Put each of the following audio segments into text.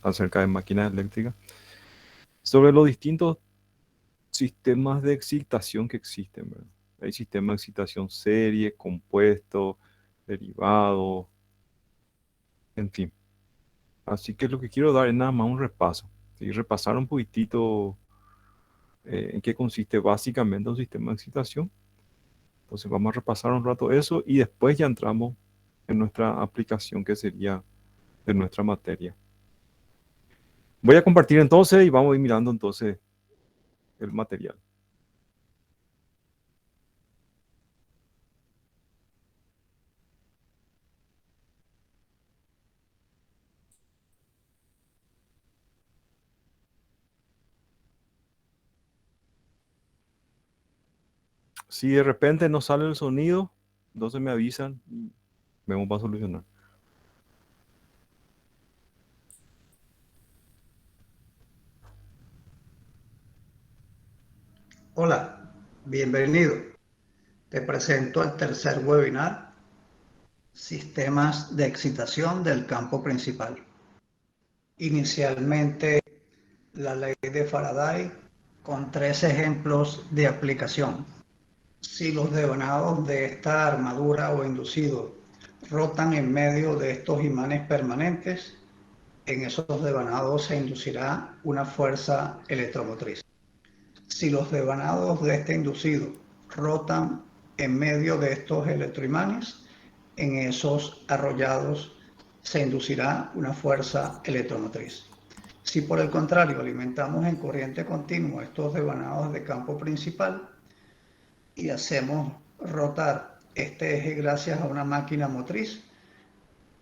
acerca de máquinas eléctricas, sobre los distintos sistemas de excitación que existen, ¿verdad? Hay sistemas de excitación serie, compuesto, derivado, en fin. Así que lo que quiero dar es nada más un repaso, ¿sí? Repasar un poquitito en qué consiste básicamente un sistema de excitación. Entonces vamos a repasar un rato eso y después ya entramos en nuestra aplicación que sería de nuestra materia. Voy a compartir entonces y vamos a ir mirando entonces el material. Si de repente no sale el sonido, entonces me avisan y vemos para solucionar. Hola, bienvenido. Te presento el tercer webinar, Sistemas de excitación del campo principal. Inicialmente, la ley de Faraday con 3 ejemplos de aplicación. Si los devanados de esta armadura o inducido rotan en medio de estos imanes permanentes, en esos devanados se inducirá una fuerza electromotriz. Si los devanados de este inducido rotan en medio de estos electroimanes, en esos arrollados se inducirá una fuerza electromotriz. Si por el contrario alimentamos en corriente continua estos devanados de campo principal y hacemos rotar este eje gracias a una máquina motriz,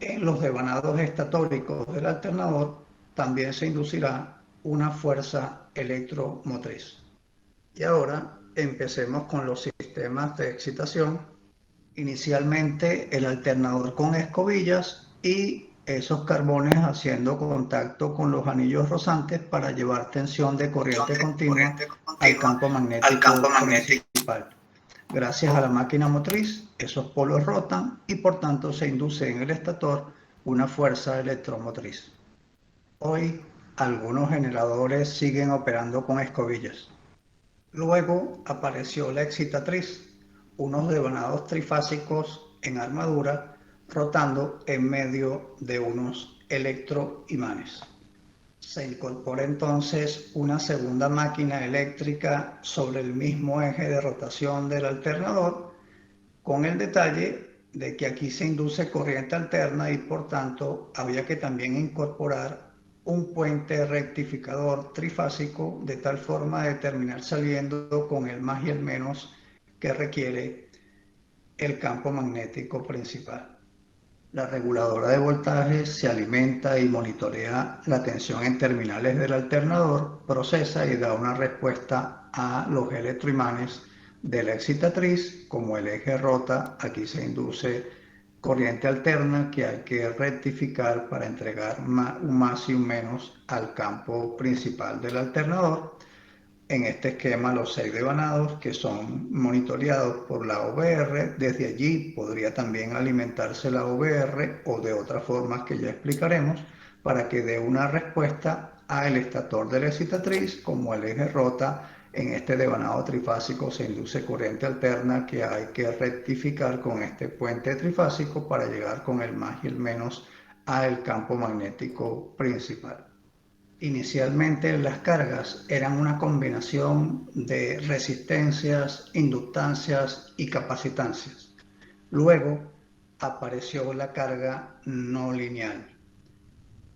en los devanados estatóricos del alternador también se inducirá una fuerza electromotriz. Y ahora empecemos con los sistemas de excitación. Inicialmente el alternador con escobillas y esos carbones haciendo contacto con los anillos rozantes para llevar tensión de corriente continua al campo magnético principal. Gracias a la máquina motriz, esos polos rotan y por tanto se induce en el estator una fuerza electromotriz. Hoy algunos generadores siguen operando con escobillas. Luego apareció la excitatriz, unos devanados trifásicos en armadura rotando en medio de unos electroimanes. Se incorpora entonces una segunda máquina eléctrica sobre el mismo eje de rotación del alternador, con el detalle de que aquí se induce corriente alterna y por tanto había que también incorporar un puente rectificador trifásico de tal forma de terminar saliendo con el más y el menos que requiere el campo magnético principal. La reguladora de voltaje se alimenta y monitorea la tensión en terminales del alternador, procesa y da una respuesta a los electroimanes de la excitatriz. Como el eje rota, aquí se induce corriente alterna que hay que rectificar para entregar un más y un menos al campo principal del alternador. En este esquema, los 6 devanados que son monitoreados por la OVR, desde allí podría también alimentarse la OVR o de otras formas que ya explicaremos para que dé una respuesta al estator de la excitatriz. Como el eje rota, en este devanado trifásico se induce corriente alterna que hay que rectificar con este puente trifásico para llegar con el más y el menos al campo magnético principal. Inicialmente las cargas eran una combinación de resistencias, inductancias y capacitancias. Luego apareció la carga no lineal,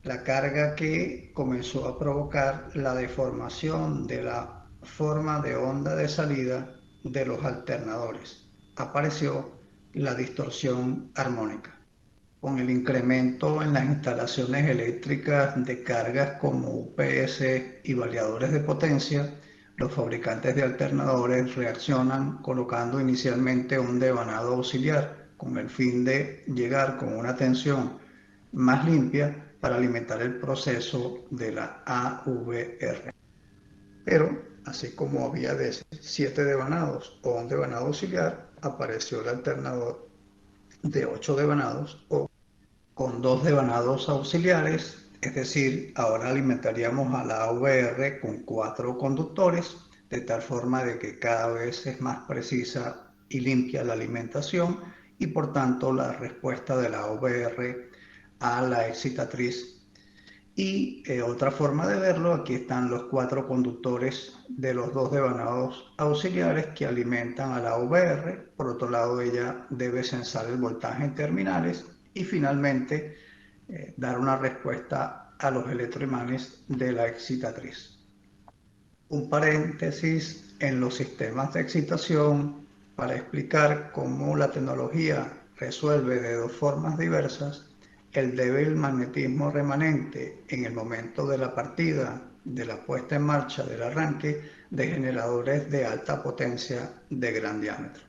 la carga que comenzó a provocar la deformación de la forma de onda de salida de los alternadores. Apareció la distorsión armónica. Con el incremento en las instalaciones eléctricas de cargas como UPS y variadores de potencia, los fabricantes de alternadores reaccionan colocando inicialmente un devanado auxiliar con el fin de llegar con una tensión más limpia para alimentar el proceso de la AVR. Pero, así como había de 7 devanados o un devanado auxiliar, apareció el alternador de 8 devanados o con 2 devanados auxiliares Es decir, ahora alimentaríamos a la AVR con 4 conductores, de tal forma de que cada vez es más precisa y limpia la alimentación y por tanto la respuesta de la AVR a la excitatriz. Y otra forma de verlo, aquí están los 4 conductores de los 2 devanados auxiliares que alimentan a la AVR. Por otro lado, ella debe censar el voltaje en terminales y finalmente dar una respuesta a los electroimanes de la excitatriz. Un paréntesis en los sistemas de excitación para explicar cómo la tecnología resuelve de 2 formas diversas el débil magnetismo remanente en el momento de la partida, de la puesta en marcha del arranque de generadores de alta potencia de gran diámetro.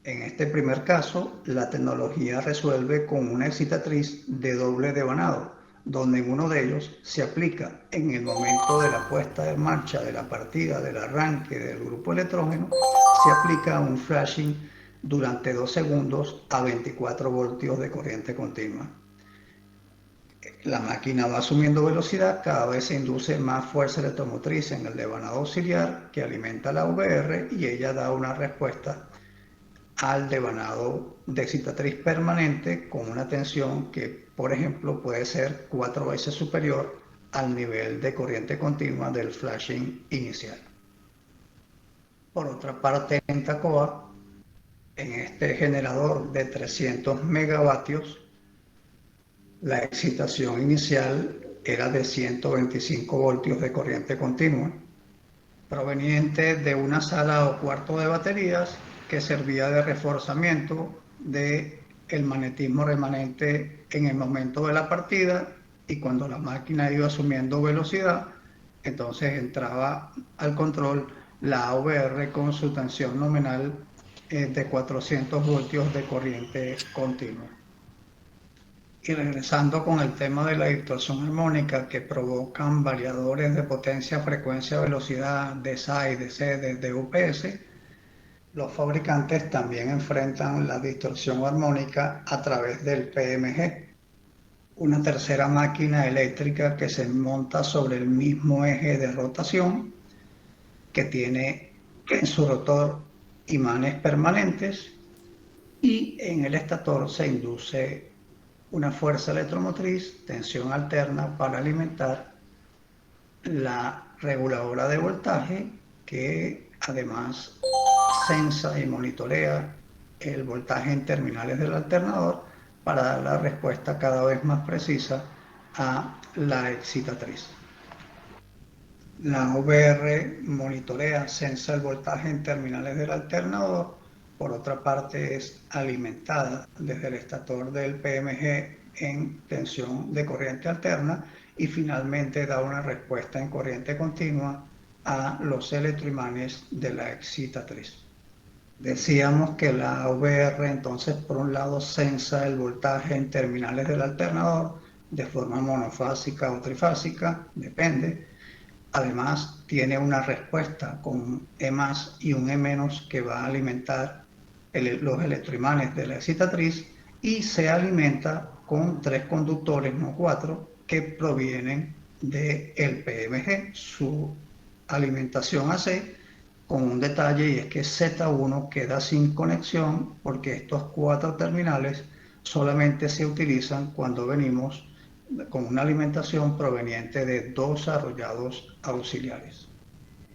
En este primer caso, la tecnología resuelve con una excitatriz de doble devanado, donde en uno de ellos se aplica en el momento de la puesta en marcha de la partida del arranque del grupo electrógeno, se aplica un flashing durante 2 segundos a 24 voltios de corriente continua. La máquina va asumiendo velocidad, cada vez se induce más fuerza electromotriz en el devanado auxiliar que alimenta la VR y ella da una respuesta al devanado de excitatriz permanente con una tensión que, por ejemplo, puede ser 4 veces superior al nivel de corriente continua del flashing inicial. Por otra parte, en Tacoa, en este generador de 300 megavatios, la excitación inicial era de 125 voltios de corriente continua, proveniente de una sala o cuarto de baterías que servía de reforzamiento del magnetismo remanente en el momento de la partida, y cuando la máquina iba asumiendo velocidad, entonces entraba al control la AVR con su tensión nominal de 400 voltios de corriente continua. Y regresando con el tema de la distorsión armónica que provocan variadores de potencia, frecuencia, velocidad, de SA y de C desde UPS, los fabricantes también enfrentan la distorsión armónica a través del PMG, una tercera máquina eléctrica que se monta sobre el mismo eje de rotación, que tiene en su rotor imanes permanentes, y en el estator se induce una fuerza electromotriz, tensión alterna, para alimentar la reguladora de voltaje, que además sensa y monitorea el voltaje en terminales del alternador para dar la respuesta cada vez más precisa a la excitatriz. La VR monitorea, sensa el voltaje en terminales del alternador. Por otra parte, es alimentada desde el estator del PMG en tensión de corriente alterna y finalmente da una respuesta en corriente continua a los electroimanes de la excitatriz. Decíamos que la VR entonces por un lado sensa el voltaje en terminales del alternador de forma monofásica o trifásica, depende. Además tiene una respuesta con E+ y un E- que va a alimentar los electroimanes de la excitatriz, y se alimenta con 3 conductores, no 4, que provienen del PMG. Su alimentación AC, con un detalle, y es que Z1 queda sin conexión porque estos 4 terminales solamente se utilizan cuando venimos con una alimentación proveniente de 2 arrollados auxiliares.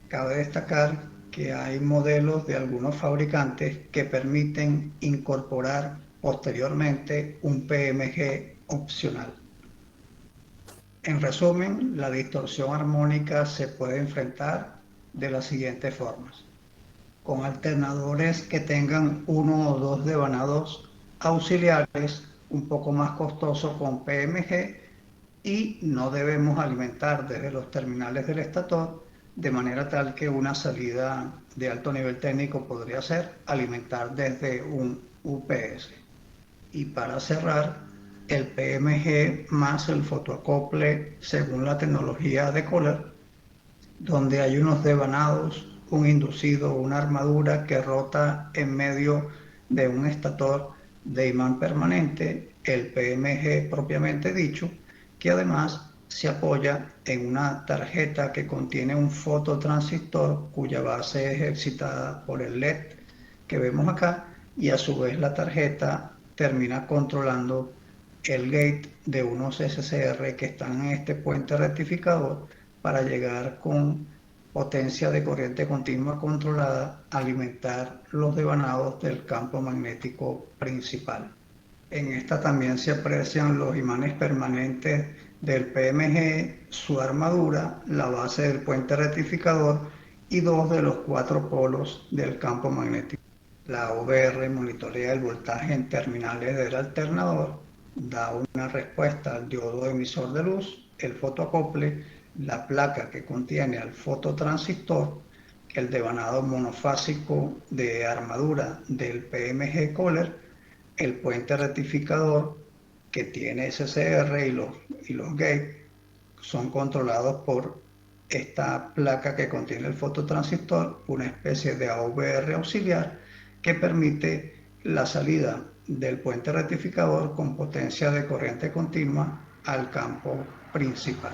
Cabe destacar que hay modelos de algunos fabricantes que permiten incorporar posteriormente un PMG opcional. En resumen, la distorsión armónica se puede enfrentar de las siguientes formas: con alternadores que tengan 1 o 2 devanados auxiliares, un poco más costoso con PMG, y no debemos alimentar desde los terminales del estator, de manera tal que una salida de alto nivel técnico podría ser alimentar desde un UPS. Y para cerrar, el PMG más el fotoacople según la tecnología de Kohler, donde hay unos devanados, un inducido, una armadura que rota en medio de un estator de imán permanente, el PMG propiamente dicho, que además se apoya en una tarjeta que contiene un fototransistor cuya base es excitada por el LED que vemos acá, y a su vez la tarjeta termina controlando el gate de unos SCR que están en este puente rectificador para llegar con potencia de corriente continua controlada a alimentar los devanados del campo magnético principal. En esta también se aprecian los imanes permanentes del PMG, su armadura, la base del puente rectificador y dos de los cuatro polos del campo magnético. La OBR monitorea el voltaje en terminales del alternador, da una respuesta al diodo emisor de luz, el fotoacople, la placa que contiene al fototransistor, el devanado monofásico de armadura del PMG Kohler, el puente rectificador que tiene SCR y los gates son controlados por esta placa que contiene el fototransistor, una especie de AVR auxiliar que permite la salida del puente rectificador con potencia de corriente continua al campo principal.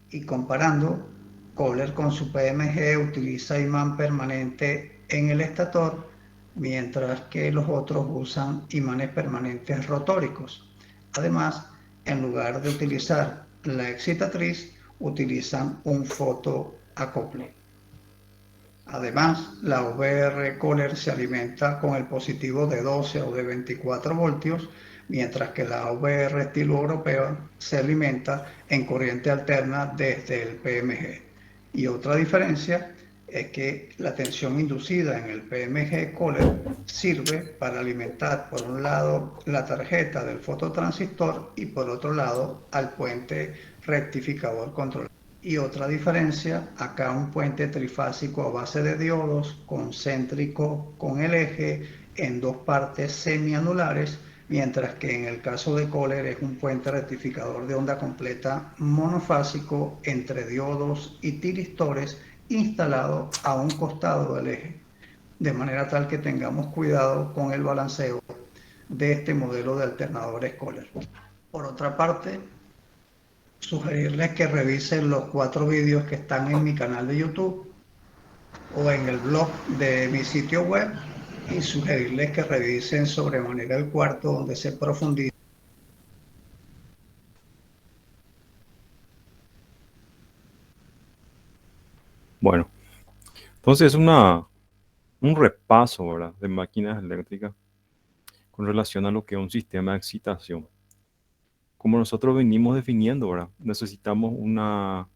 Y comparando, Kohler con su PMG utiliza imán permanente en el estator, mientras que los otros usan imanes permanentes rotóricos. Además, en lugar de utilizar la excitatriz, utilizan un fotoacople. Además, la VR Kohler se alimenta con el positivo de 12 o de 24 voltios, mientras que la VR estilo europeo se alimenta en corriente alterna desde el PMG. Y otra diferencia es que la tensión inducida en el PMG Kohler sirve para alimentar por un lado la tarjeta del fototransistor y por otro lado al puente rectificador controlado. Y otra diferencia, acá un puente trifásico a base de diodos, concéntrico con el eje en dos partes semianulares, mientras que en el caso de Kohler es un puente rectificador de onda completa monofásico entre diodos y tiristores instalado a un costado del eje, de manera tal que tengamos cuidado con el balanceo de este modelo de alternadores Kohler. Por otra parte, sugerirles que revisen los 4 vídeos que están en mi canal de YouTube o en el blog de mi sitio web, y sugerirles que revisen sobremanera el cuarto donde se profundiza. Bueno, entonces un repaso, ¿verdad?, de máquinas eléctricas con relación a lo que es un sistema de excitación. Como nosotros venimos definiendo, ¿verdad?, necesitamos una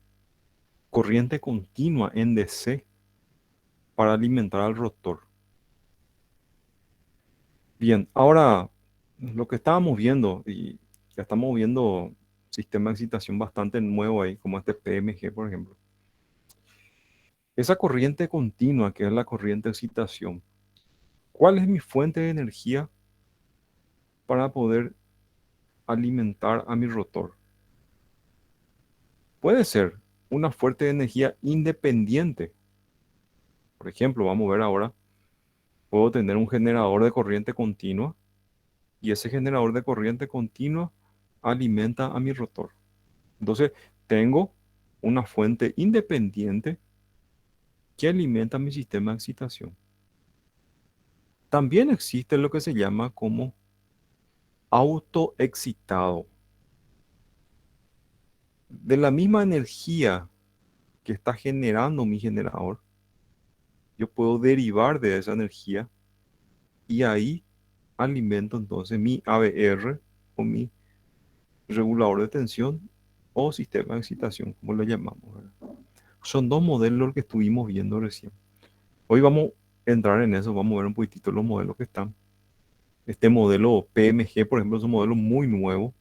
corriente continua en DC para alimentar al rotor. Bien, ahora lo que estábamos viendo, y ya estamos viendo sistema de excitación bastante nuevo ahí, como este PMG, por ejemplo. Esa corriente continua, que es la corriente de excitación, ¿cuál es mi fuente de energía para poder alimentar a mi rotor? Puede ser una fuente de energía independiente. Por ejemplo, vamos a ver ahora, puedo tener un generador de corriente continua y ese generador de corriente continua alimenta a mi rotor. Entonces, tengo una fuente independiente que alimenta mi sistema de excitación. También existe lo que se llama como autoexcitado. De la misma energía que está generando mi generador, yo puedo derivar de esa energía y ahí alimento entonces mi ABR o mi regulador de tensión o sistema de excitación, como lo llamamos, ¿verdad? Son dos modelos que estuvimos viendo recién. Hoy vamos a entrar en eso, vamos a ver un poquitito los modelos que están. Este modelo PMG, por ejemplo, es un modelo muy nuevo,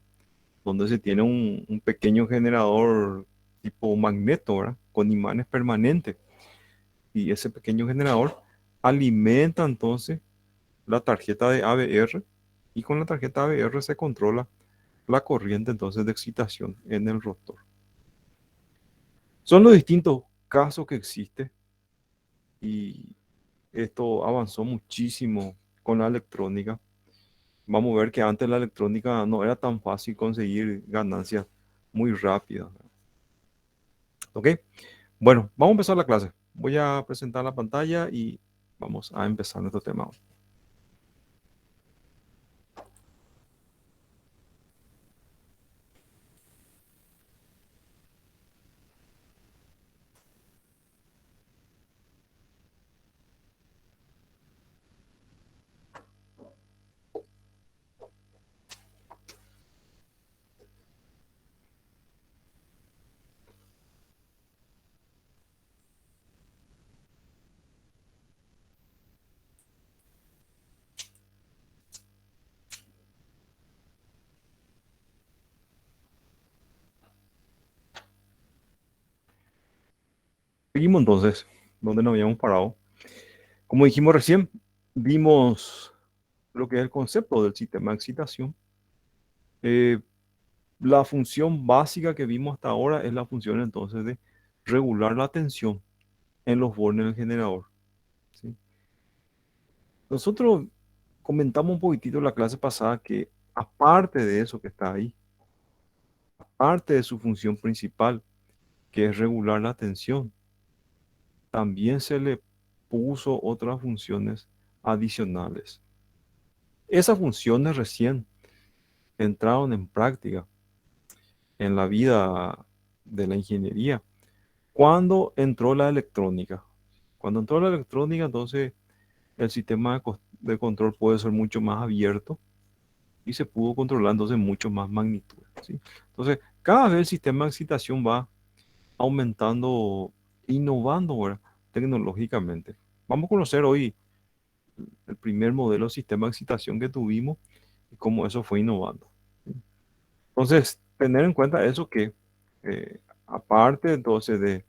donde se tiene un pequeño generador tipo magneto, ¿verdad?, con imanes permanentes. Y ese pequeño generador alimenta entonces la tarjeta de ABR y con la tarjeta ABR se controla la corriente entonces de excitación en el rotor. Son los distintos casos que existen y esto avanzó muchísimo con la electrónica. Vamos a ver que antes la electrónica no era tan fácil conseguir ganancias muy rápidas. ¿Ok? Bueno, vamos a empezar la clase. Voy a presentar la pantalla y vamos a empezar nuestro tema. Seguimos entonces, donde nos habíamos parado. Como dijimos recién, vimos lo que es el concepto del sistema de excitación. Eh, la función básica que vimos hasta ahora es la función entonces de regular la tensión en los bornes del generador. ¿Sí? Nosotros comentamos un poquitito en la clase pasada que aparte de eso que está ahí, aparte de su función principal, que es regular la tensión, también se le puso otras funciones adicionales. Esas funciones recién entraron en práctica en la vida de la ingeniería cuando entró la electrónica. Cuando entró la electrónica, entonces el sistema de control puede ser mucho más abierto y se pudo controlar entonces mucho más magnitud. ¿Sí? Entonces, cada vez el sistema de excitación va aumentando, innovando ahora tecnológicamente. Vamos a conocer hoy el primer modelo de sistema de excitación que tuvimos y cómo eso fue innovando. ¿Sí? Entonces, tener en cuenta eso que, aparte entonces de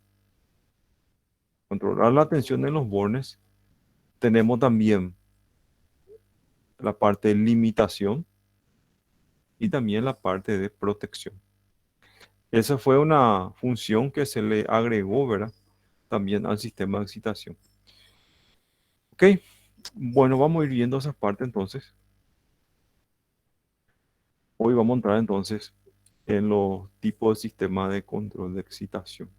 controlar la tensión en los bornes, tenemos también la parte de limitación y también la parte de protección. Esa fue una función que se le agregó, ¿verdad? También al sistema de excitación. Ok, bueno, vamos a ir viendo esa parte entonces. Hoy vamos a entrar entonces en los tipos de sistema de control de excitación.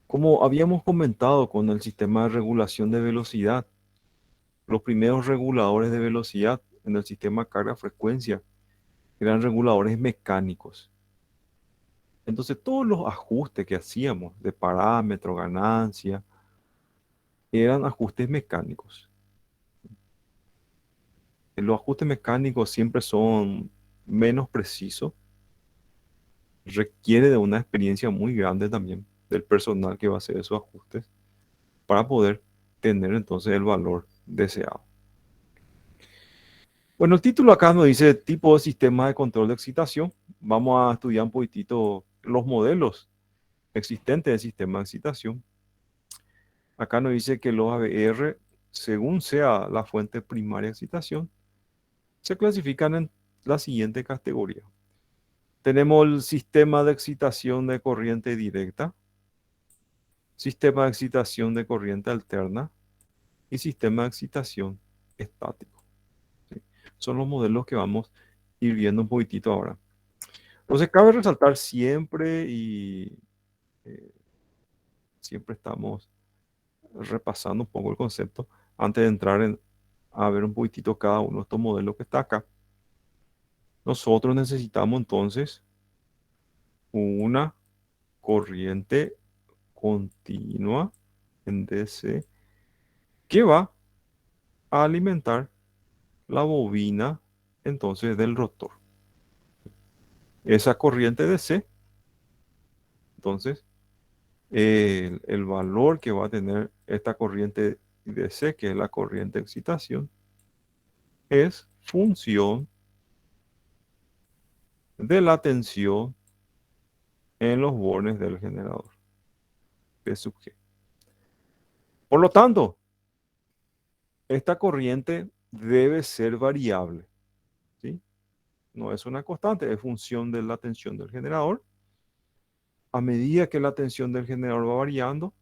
Como habíamos comentado con el sistema de regulación de velocidad, los primeros reguladores de velocidad en el sistema carga-frecuencia eran reguladores mecánicos. Entonces todos los ajustes que hacíamos de parámetro, ganancia, eran ajustes mecánicos. Los ajustes mecánicos siempre son menos precisos, requiere de una experiencia muy grande también del personal que va a hacer esos ajustes para poder tener entonces el valor deseado. Bueno, el título acá nos dice tipo de sistema de control de excitación. Vamos a estudiar un poquitito los modelos existentes del sistema de excitación. Acá nos dice que los ABR, según sea la fuente primaria de excitación, se clasifican en la siguiente categoría. Tenemos el sistema de excitación de corriente directa, sistema de excitación de corriente alterna y sistema de excitación estático. ¿Sí? Son los modelos que vamos a ir viendo un poquitito ahora. Entonces, cabe resaltar siempre y eh, siempre estamos repasando un poco el concepto antes de entrar a ver un poquitito cada uno de estos modelos que está acá. Nosotros necesitamos entonces una corriente continua en DC que va a alimentar la bobina entonces del rotor. Esa corriente DC, entonces, el valor que va a tener esta corriente DC, que es la corriente de excitación, es función de la tensión en los bornes del generador, P sub G. Por lo tanto, esta corriente debe ser variable, ¿sí? No es una constante, es función de la tensión del generador. A medida que la tensión del generador va variando,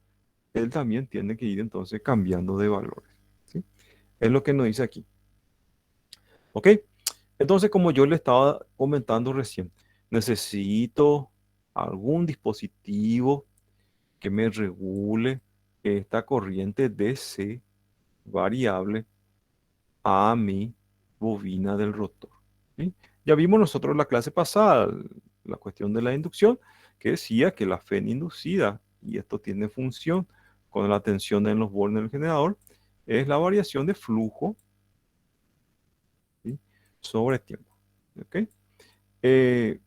él también tiene que ir entonces cambiando de valores, ¿sí? Es lo que nos dice aquí. ¿Ok? Entonces, como yo le estaba comentando recién, necesito algún dispositivo que me regule esta corriente DC variable a mi bobina del rotor. ¿Sí? Ya vimos nosotros en la clase pasada la cuestión de la inducción, que decía que la FEN inducida, y esto tiene función con la tensión en los bornes del generador, es la variación de flujo, ¿sí? Sobre tiempo. ¿Ok? Eh,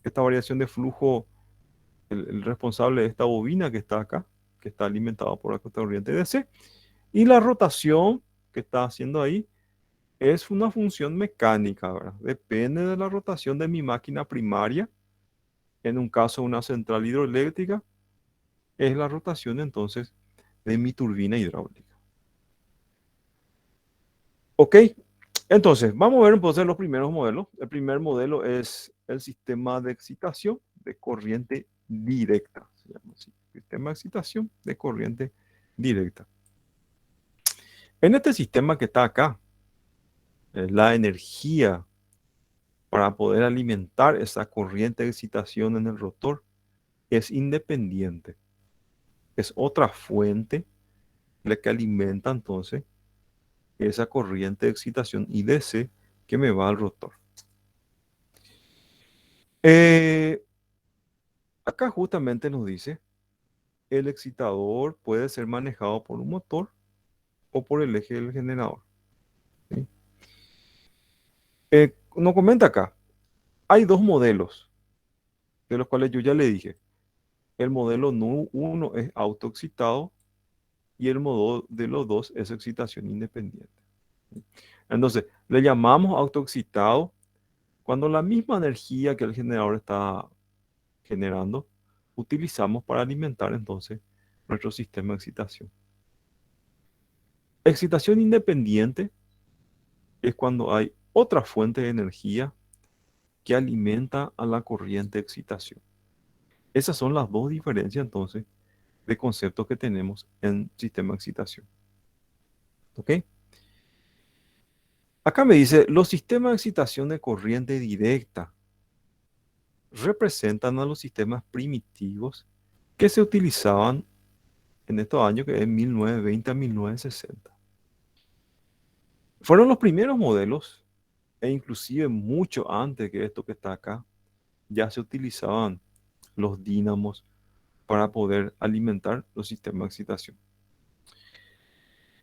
esta variación de flujo, el responsable de esta bobina que está acá, que está alimentada por la corriente DC, y la rotación que está haciendo ahí es una función mecánica, ¿verdad? Depende de la rotación de mi máquina primaria. En un caso, una central hidroeléctrica, es la rotación entonces de mi turbina hidráulica. Ok, entonces vamos a ver entonces los primeros modelos. El primer modelo es el sistema de excitación de corriente directa. Se llama así, sistema de excitación de corriente directa. En este sistema que está acá, la energía para poder alimentar esa corriente de excitación en el rotor es independiente. Es otra fuente la que alimenta entonces esa corriente de excitación IDC que me va al rotor. Eh, acá justamente nos dice, el excitador puede ser manejado por un motor o por el eje del generador. ¿Sí? Nos comenta acá, hay dos modelos, de los cuales yo ya le dije. El modelo 1 es autoexcitado y el modelo 2 es excitación independiente. Entonces, le llamamos autoexcitado cuando la misma energía que el generador está generando, utilizamos para alimentar entonces nuestro sistema de excitación. Excitación independiente es cuando hay otra fuente de energía que alimenta a la corriente de excitación. Esas son las dos diferencias entonces de conceptos que tenemos en sistema de excitación. ¿Ok? Acá me dice, los sistemas de excitación de corriente directa representan a los sistemas primitivos que se utilizaban en estos años, que es 1920 a 1960. Fueron los primeros modelos, e inclusive mucho antes que esto que está acá, ya se utilizaban los dínamos para poder alimentar los sistemas de excitación.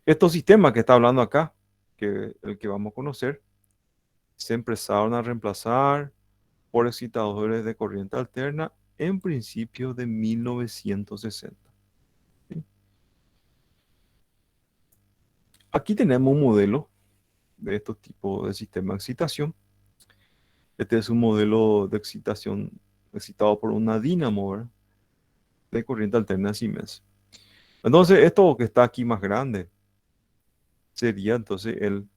Estos sistemas que está hablando acá, que el que vamos a conocer, se empezaron a reemplazar por excitadores de corriente alterna en principios de 1960. ¿Sí? Aquí tenemos un modelo de estos tipos de sistemas de excitación. Este es un modelo de excitación excitado por una dínamo, ¿verdad? De corriente alterna Siemens. Entonces, esto que está aquí más grande sería entonces el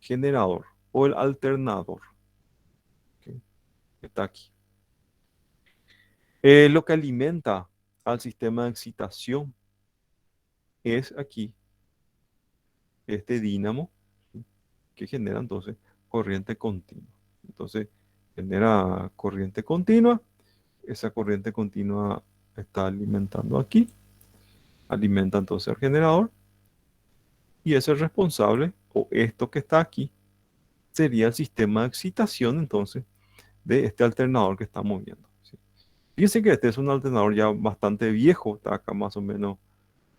generador o el alternador, ¿ok? Que está aquí. Lo que alimenta al sistema de excitación es aquí este dínamo, ¿sí? Que genera entonces corriente continua. Entonces, genera corriente continua. Esa corriente continua está alimentando aquí. Alimenta entonces al generador. Y ese responsable, o esto que está aquí, sería el sistema de excitación entonces de este alternador que estamos viendo. ¿Sí? Fíjense que este es un alternador ya bastante viejo, está acá más o menos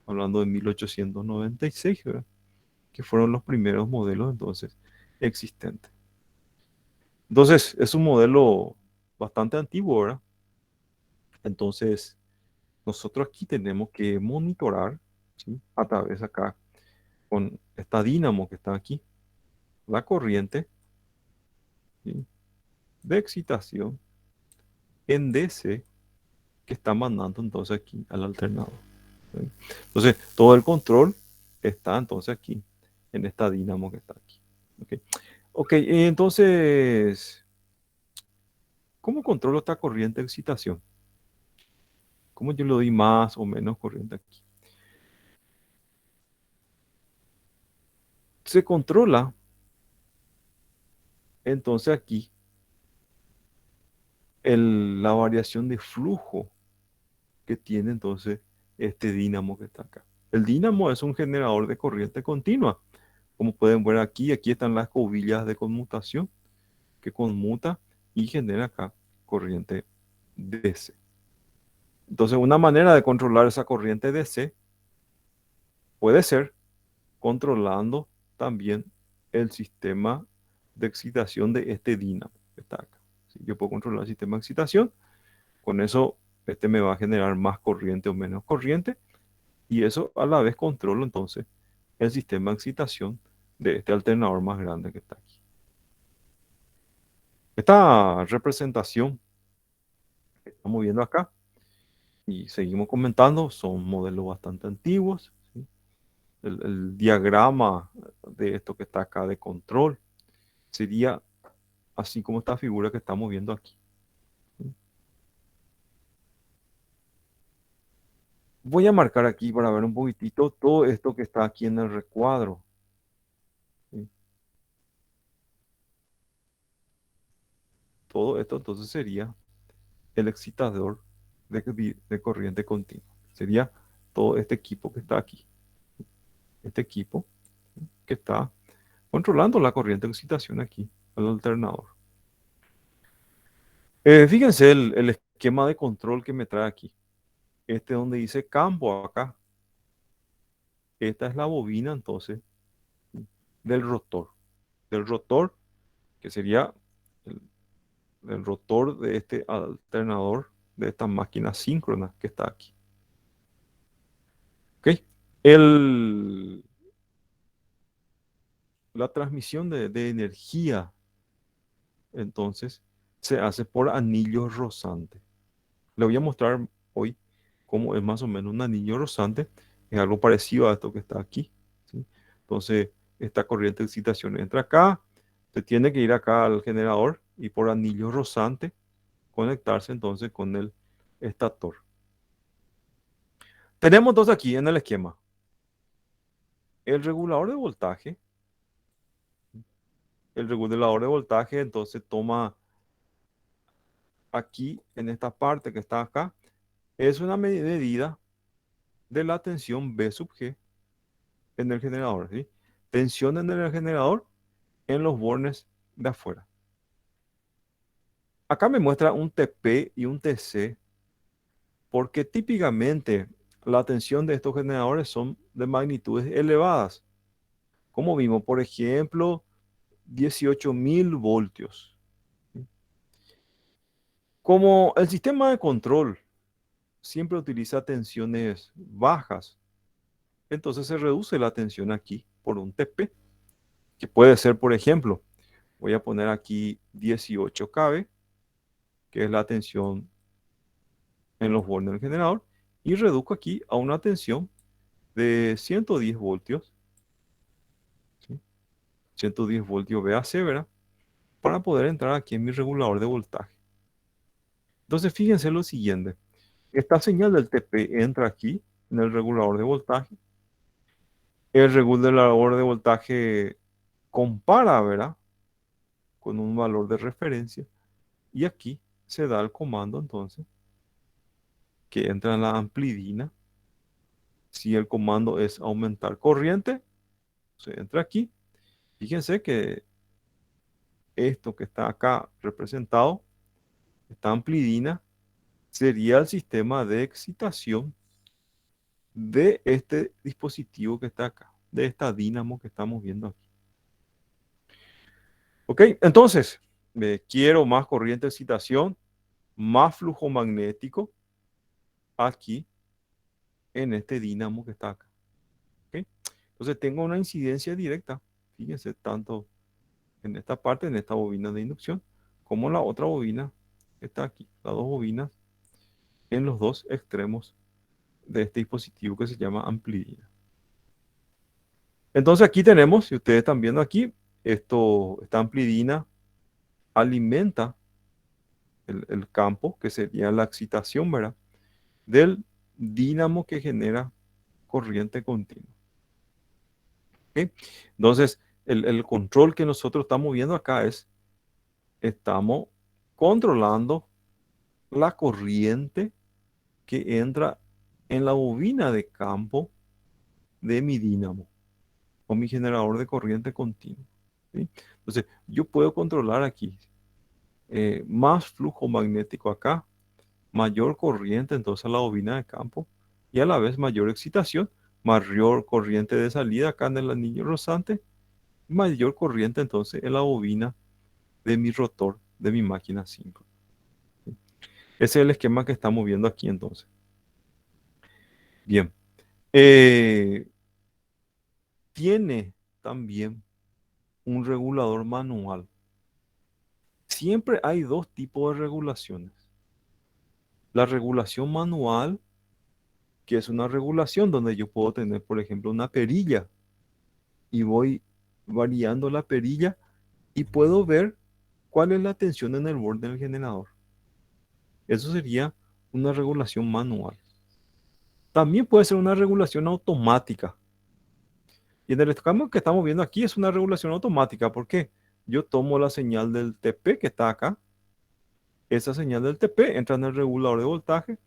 hablando de 1896, ¿verdad? Que fueron los primeros modelos entonces existentes. Entonces, es un modelo bastante antiguo, ¿verdad? Entonces, nosotros aquí tenemos que monitorar, ¿sí? A través acá con esta dínamo que está aquí, la corriente, ¿sí? De excitación en DC que está mandando entonces aquí al alternador. ¿Sí? Entonces, todo el control está entonces aquí, en esta dínamo que está aquí. Ok, okay, entonces, ¿cómo controlo esta corriente de excitación? ¿Cómo yo le doy más o menos corriente aquí? Se controla entonces aquí la variación de flujo que tiene entonces este dínamo que está acá. El dínamo es un generador de corriente continua. Como pueden ver aquí, aquí están las escobillas de conmutación que conmuta y genera acá corriente DC. Entonces, una manera de controlar esa corriente DC puede ser controlando también el sistema de excitación de este dínamo que está acá. ¿Sí? Yo puedo controlar el sistema de excitación, con eso este me va a generar más corriente o menos corriente, y eso a la vez controlo entonces el sistema de excitación de este alternador más grande que está aquí. Esta representación que estamos viendo acá, y seguimos comentando, son modelos bastante antiguos. ¿Sí? El diagrama de esto que está acá de control sería así como esta figura que estamos viendo aquí. ¿Sí? Voy a marcar aquí para ver un poquitito todo esto que está aquí en el recuadro. ¿Sí? Todo esto entonces sería el excitador de corriente continua. Sería todo este equipo que está aquí. Este equipo que está controlando la corriente de excitación aquí, el alternador. Fíjense el esquema de control que me trae aquí. Este donde dice campo acá. Esta es la bobina entonces del rotor. Del rotor, que sería el, el rotor de este alternador, de esta máquina síncrona que está aquí. ¿Ok? La transmisión de energía, entonces, se hace por anillos rosantes. Le voy a mostrar hoy cómo es más o menos un anillo rozante. Es algo parecido a esto que está aquí. ¿Sí? Entonces, esta corriente de excitación entra acá, se tiene que ir acá al generador y por anillo rozante conectarse entonces con el estator. Tenemos dos aquí en el esquema. El regulador de voltaje. El regulador de voltaje entonces toma aquí en esta parte que está acá. Es una medida de la tensión B sub G en el generador. ¿Sí? Tensión en el generador en los bornes de afuera. Acá me muestra un TP y un TC porque típicamente la tensión de estos generadores son de magnitudes elevadas. Como vimos, por ejemplo, 18.000 voltios. Como el sistema de control siempre utiliza tensiones bajas, entonces se reduce la tensión aquí por un TP, que puede ser, por ejemplo, voy a poner aquí 18 kV, que es la tensión en los bornes del generador, y reduzco aquí a una tensión de 110 voltios, ¿sí? 110 voltios VAC, ¿verdad? Para poder entrar aquí en mi regulador de voltaje. Entonces, fíjense lo siguiente. Esta señal del TP entra aquí en el regulador de voltaje. El regulador de voltaje compara, ¿verdad? Con un valor de referencia. Y aquí se da el comando entonces que entra en la amplidina. Si el comando es aumentar corriente, se entra aquí. Fíjense que esto que está acá representado, esta amplidina, sería el sistema de excitación de este dispositivo que está acá, de esta dínamo que estamos viendo aquí. Ok, entonces, quiero más corriente de excitación, más flujo magnético aquí en este dínamo que está acá. ¿Okay? Entonces tengo una incidencia directa, fíjense, tanto en esta parte, en esta bobina de inducción, como en la otra bobina que está aquí, las dos bobinas en los dos extremos de este dispositivo que se llama amplidina. Entonces aquí tenemos, si ustedes están viendo aquí, esta amplidina alimenta el campo, que sería la excitación, ¿verdad? Del dínamo que genera corriente continua. ¿Okay? Entonces, el control que nosotros estamos viendo acá es estamos controlando la corriente que entra en la bobina de campo de mi dínamo o mi generador de corriente continua. ¿Sí? Entonces, yo puedo controlar aquí más flujo magnético acá, mayor corriente entonces a la bobina de campo y a la vez mayor excitación, mayor corriente de salida acá en el anillo rozante, mayor corriente entonces en la bobina de mi rotor de mi máquina síncrona. Ese es el esquema que estamos viendo aquí entonces. Bien. Tiene también un regulador manual. Siempre hay dos tipos de regulaciones. La regulación manual, que es una regulación donde yo puedo tener, por ejemplo, una perilla y voy variando la perilla y puedo ver cuál es la tensión en el borde del generador. Eso sería una regulación manual. También puede ser una regulación automática. Y en el esquema que estamos viendo aquí es una regulación automática. ¿Por qué? Yo tomo la señal del TP que está acá. Esa señal del TP entra en el regulador de voltaje.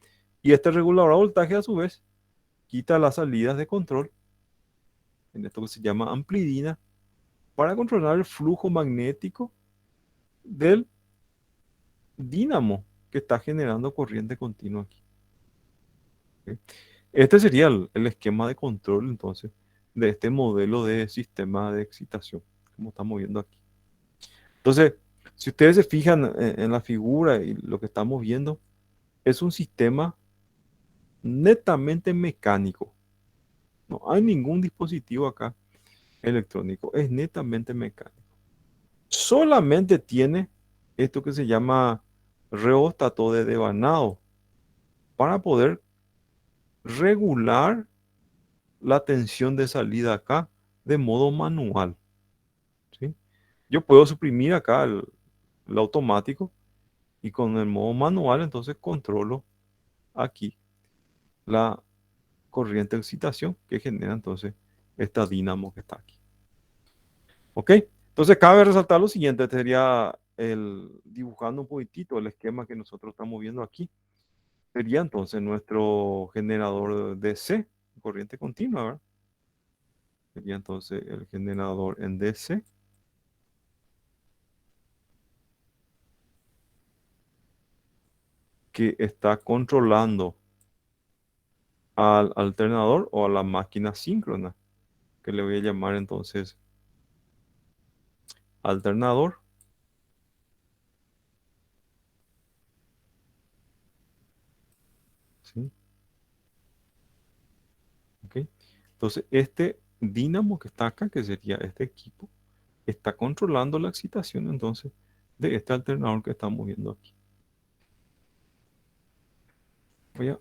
Y este regulador de voltaje a su vez quita las salidas de control, en esto que se llama amplidina, para controlar el flujo magnético del dínamo que está generando corriente continua aquí. ¿Ok? Este sería el esquema de control entonces de este modelo de sistema de excitación, como estamos viendo aquí. Entonces, si ustedes se fijan en la figura y lo que estamos viendo, es un sistema netamente mecánico. No hay ningún dispositivo acá electrónico, es netamente mecánico. Solamente tiene esto que se llama reóstato de devanado para poder regular la tensión de salida acá de modo manual. ¿Sí? Yo puedo suprimir acá el automático y con el modo manual entonces controlo aquí la corriente de excitación que genera entonces esta dínamo que está aquí. ¿Ok? Entonces cabe resaltar lo siguiente, este sería dibujando un poquitito el esquema que nosotros estamos viendo aquí. Sería entonces nuestro generador DC, corriente continua, ¿verdad? Sería entonces el generador en DC. Que está controlando al alternador o a la máquina síncrona, que le voy a llamar entonces alternador. ¿Sí? ¿Ok? Entonces, este dínamo que está acá, que sería este equipo, está controlando la excitación entonces de este alternador que estamos viendo aquí. Voy a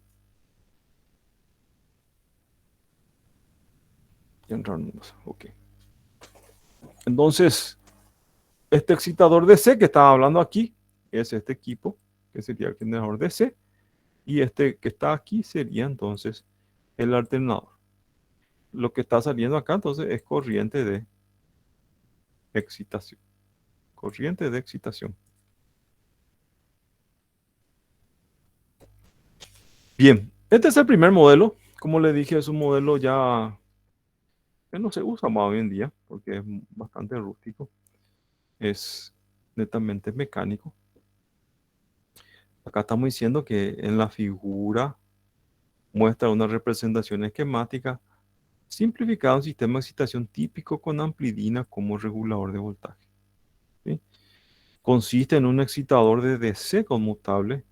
entrar. Ok. Entonces, este excitador DC que estaba hablando aquí es este equipo, que sería el generador DC, y este que está aquí sería entonces el alternador. Lo que está saliendo acá entonces es corriente de excitación. Corriente de excitación. Bien, este es el primer modelo. Como le dije, es un modelo ya que no se usa más hoy en día porque es bastante rústico. Es netamente mecánico. Acá estamos diciendo que en la figura muestra una representación esquemática simplificada de un sistema de excitación típico con amplidina como regulador de voltaje. ¿Sí? Consiste en un excitador de DC conmutable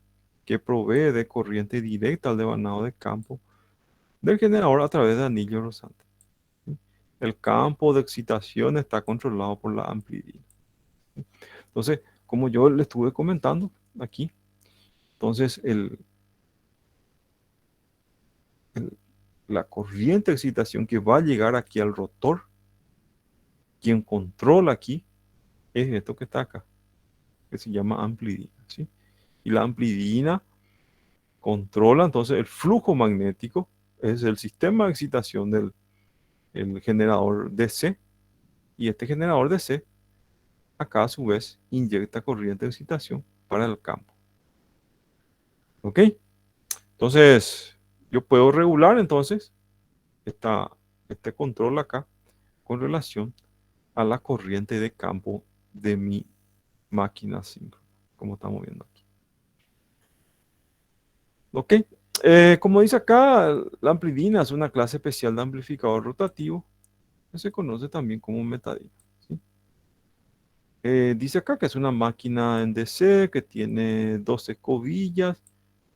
que provee de corriente directa al devanado de campo del generador a través de anillo rozante. ¿Sí? El campo de excitación está controlado por la amplidina. ¿Sí? Entonces, como yo le estuve comentando aquí, entonces la corriente de excitación que va a llegar aquí al rotor, quien controla aquí, es esto que está acá, que se llama amplidina. ¿Sí? Y la amplidina controla entonces el flujo magnético, es el sistema de excitación del el generador DC, y este generador DC acá a su vez inyecta corriente de excitación para el campo. ¿Ok? Entonces, yo puedo regular entonces este control acá con relación a la corriente de campo de mi máquina síncrona, como estamos viendo aquí. ¿Ok? Como dice acá, la amplidina es una clase especial de amplificador rotativo que se conoce también como metadina. ¿Sí? Dice acá que es una máquina en DC que tiene 12 escobillas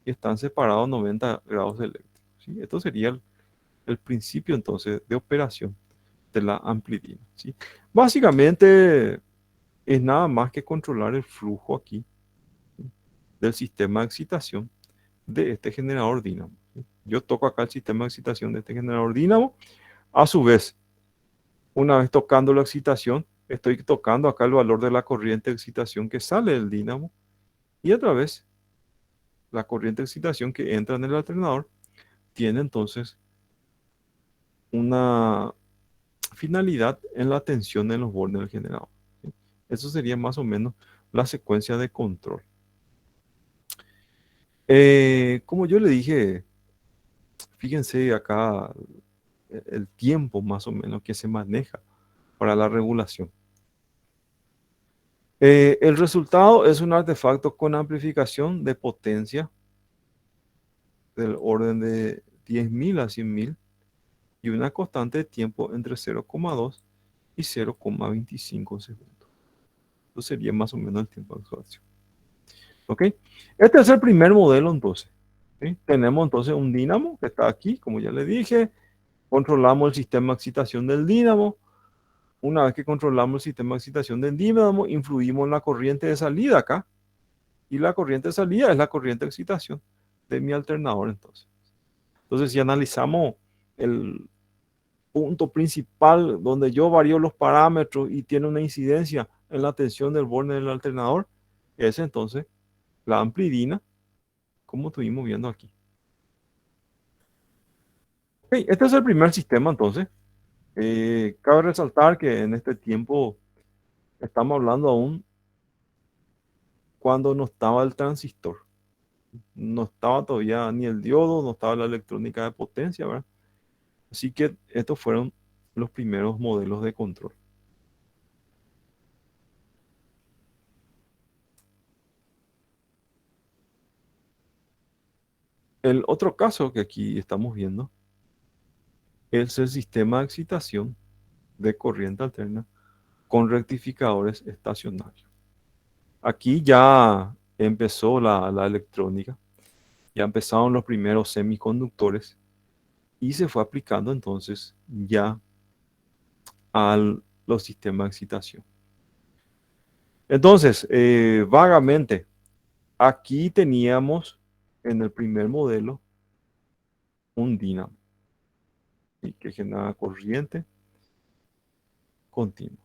y están separados 90 grados eléctricos. ¿Sí? Esto sería el principio entonces de operación de la amplidina. ¿Sí? Básicamente es nada más que controlar el flujo aquí, ¿sí? Del sistema de excitación de este generador dínamo. ¿Sí? Yo toco acá el sistema de excitación de este generador dínamo. A su vez, una vez tocando la excitación, estoy tocando acá el valor de la corriente de excitación que sale del dínamo y otra vez la corriente de excitación que entra en el alternador tiene entonces una finalidad en la tensión en los bordes del generador. ¿Sí? Eso sería más o menos la secuencia de control. Como yo le dije, fíjense acá el tiempo más o menos que se maneja para la regulación. El resultado es un artefacto con amplificación de potencia del orden de 10.000 a 100.000 y una constante de tiempo entre 0,2 y 0,25 segundos. Eso sería más o menos el tiempo de actuación. ¿Ok? Este es el primer modelo entonces. ¿Sí? Tenemos entonces un dínamo que está aquí, como ya le dije. Controlamos el sistema de excitación del dínamo. Una vez que controlamos el sistema de excitación del dínamo, influimos en la corriente de salida acá. Y la corriente de salida es la corriente de excitación de mi alternador entonces. Entonces, si analizamos el punto principal donde yo varío los parámetros y tiene una incidencia en la tensión del borde del alternador, es entonces la amplidina, como estuvimos viendo aquí. Okay, este es el primer sistema entonces. Cabe resaltar que en este tiempo estamos hablando aún cuando no estaba el transistor. No estaba todavía ni el diodo, no estaba la electrónica de potencia, ¿verdad? Así que estos fueron los primeros modelos de control. El otro caso que aquí estamos viendo es el sistema de excitación de corriente alterna con rectificadores estacionarios. Aquí ya empezó la electrónica, ya empezaron los primeros semiconductores y se fue aplicando entonces ya a los sistemas de excitación. Entonces, vagamente, aquí teníamos en el primer modelo un dínamo y que genera corriente continua.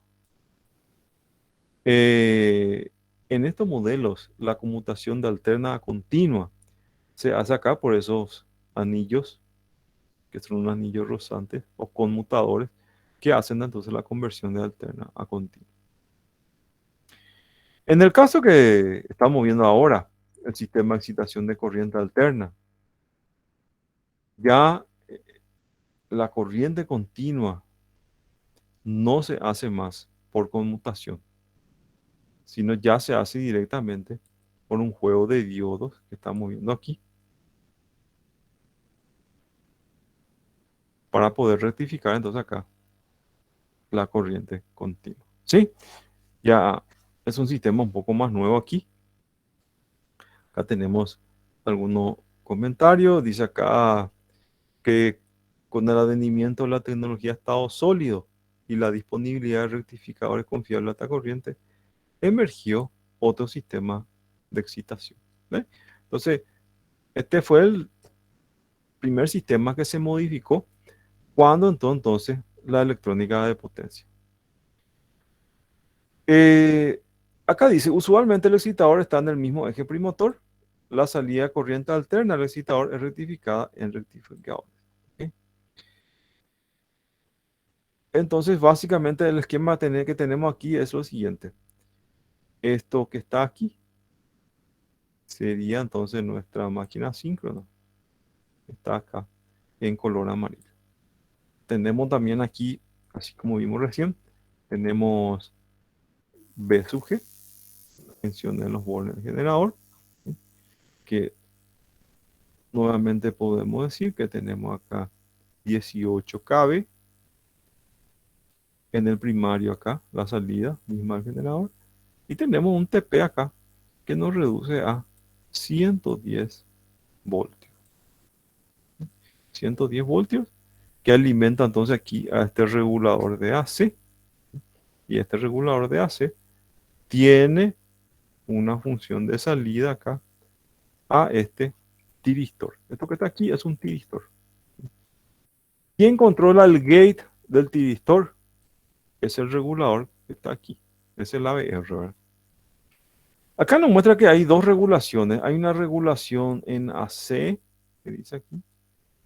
En estos modelos, la conmutación de alterna a continua se hace acá por esos anillos, que son unos anillos rosantes o conmutadores, que hacen entonces la conversión de alterna a continua. En el caso que estamos viendo ahora, el sistema de excitación de corriente alterna, ya la corriente continua no se hace más por conmutación, sino ya se hace directamente por un juego de diodos que estamos viendo aquí, para poder rectificar entonces acá la corriente continua. ¿Sí? Ya es un sistema un poco más nuevo aquí. Acá tenemos algunos comentarios. Dice acá que con el advenimiento de la tecnología estado sólido y la disponibilidad de rectificadores confiables de alta corriente, emergió otro sistema de excitación. ¿Ve? Entonces, este fue el primer sistema que se modificó cuando entonces la electrónica de potencia. Eh, Acá dice, usualmente el excitador está en el mismo eje primotor. La salida de corriente alterna al excitador es rectificada en rectificadores. ¿Ok? Entonces, básicamente el esquema que tenemos aquí es lo siguiente. Esto que está aquí sería entonces nuestra máquina síncrona. Está acá en color amarillo. Tenemos también aquí, así como vimos recién, tenemos B sub G, mencioné los bornes del generador, ¿sí? Que nuevamente podemos decir que tenemos acá 18 kb en el primario acá, la salida misma del generador, y tenemos un TP acá que nos reduce a 110 voltios. 110 voltios que alimenta entonces aquí a este regulador de AC. Y este regulador de AC tiene una función de salida acá a este tiristor. Esto que está aquí es un tiristor. ¿Quién controla el gate del tiristor? Es el regulador que está aquí. Es el ABR, ¿verdad? Acá nos muestra que hay dos regulaciones. Hay una regulación en AC, que dice aquí,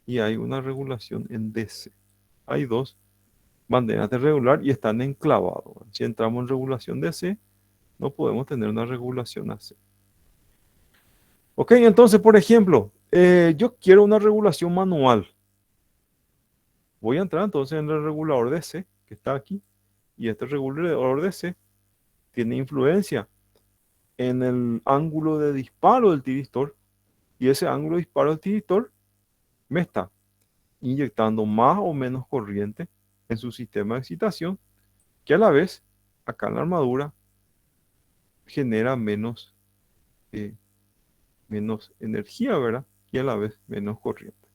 y hay una regulación en DC. Hay dos banderas de regular y están enclavados. Si entramos en regulación DC, no podemos tener una regulación AC. Ok, entonces, por ejemplo, yo quiero una regulación manual. Voy a entrar entonces en el regulador DC, que está aquí, y este regulador DC tiene influencia en el ángulo de disparo del tiristor, y ese ángulo de disparo del tiristor me está inyectando más o menos corriente en su sistema de excitación, que a la vez, acá en la armadura, genera eh, menos energía, ¿verdad? Y a la vez menos corriente.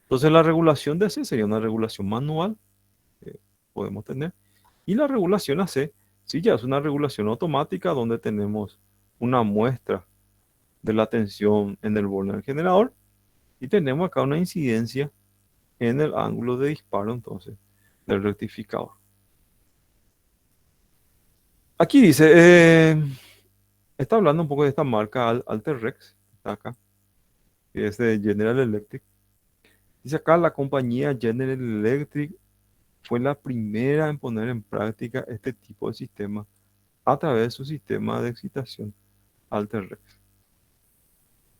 Entonces la regulación de AC sería una regulación manual, que podemos tener, y la regulación AC, sí, ya es una regulación automática donde tenemos una muestra de la tensión en el borde del generador y tenemos acá una incidencia en el ángulo de disparo entonces del rectificador. Aquí dice, está hablando un poco de esta marca Alterrex, está acá, que es de General Electric. Dice acá, la compañía General Electric fue la primera en poner en práctica este tipo de sistema a través de su sistema de excitación Alterrex.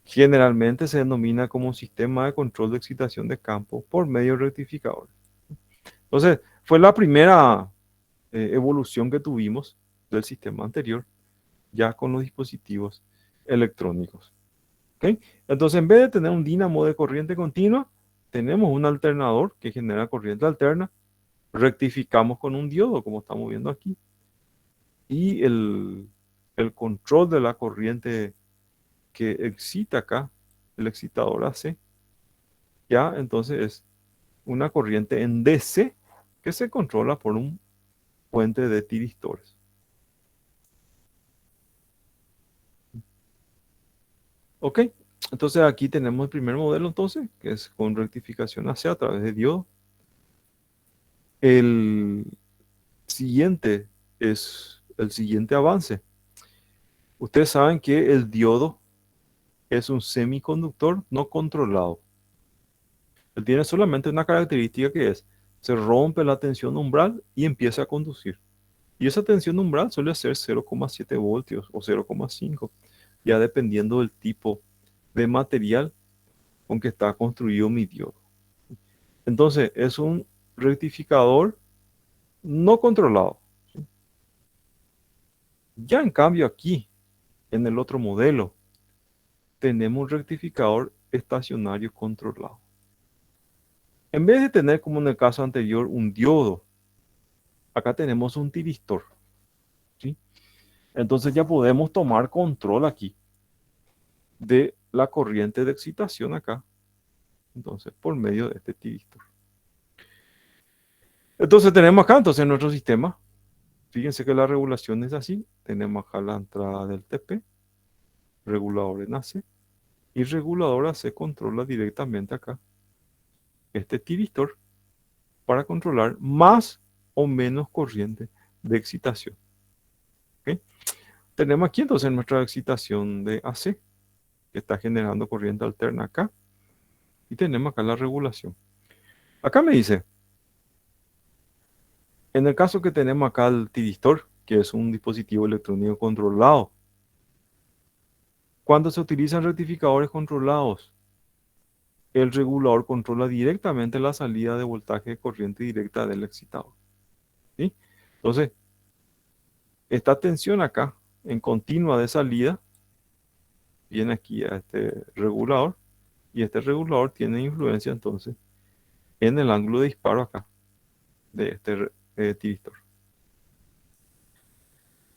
Generalmente se denomina como sistema de control de excitación de campo por medio de rectificadores. Entonces, fue la primera evolución que tuvimos del sistema anterior, ya con los dispositivos electrónicos. ¿Okay? Entonces, en vez de tener un dínamo de corriente continua, tenemos un alternador que genera corriente alterna, rectificamos con un diodo, como estamos viendo aquí, y el control de la corriente que excita acá, el excitador AC, ya entonces es una corriente en DC que se controla por un puente de tiristores. Ok, entonces aquí tenemos el primer modelo entonces, que es con rectificación AC a través de diodo. El siguiente es el siguiente avance. Ustedes saben que el diodo es un semiconductor no controlado. Él tiene solamente una característica que es, se rompe la tensión umbral y empieza a conducir. Y esa tensión umbral suele ser 0,7 voltios o 0,5, ya dependiendo del tipo de material con que está construido mi diodo. Entonces, es un rectificador no controlado. Ya en cambio aquí, en el otro modelo, tenemos un rectificador estacionario controlado. En vez de tener, como en el caso anterior, un diodo, acá tenemos un tiristor, ¿sí? Entonces ya podemos tomar control aquí de la corriente de excitación acá, entonces por medio de este tiristor. Entonces tenemos acá entonces nuestro sistema. Fíjense que la regulación es así. Tenemos acá la entrada del TP, regulador en AC, y regulador AC controla directamente acá este tiristor para controlar más o menos corriente de excitación. ¿Okay? Tenemos aquí entonces nuestra excitación de AC, que está generando corriente alterna acá, y tenemos acá la regulación. Acá me dice, en el caso que tenemos acá el tiristor, que es un dispositivo electrónico controlado. Cuando se utilizan rectificadores controlados, el regulador controla directamente la salida de voltaje de corriente directa del excitador, ¿sí? Entonces, esta tensión acá, en continua de salida, viene aquí a este regulador, y este regulador tiene influencia entonces en el ángulo de disparo acá de este tiristor.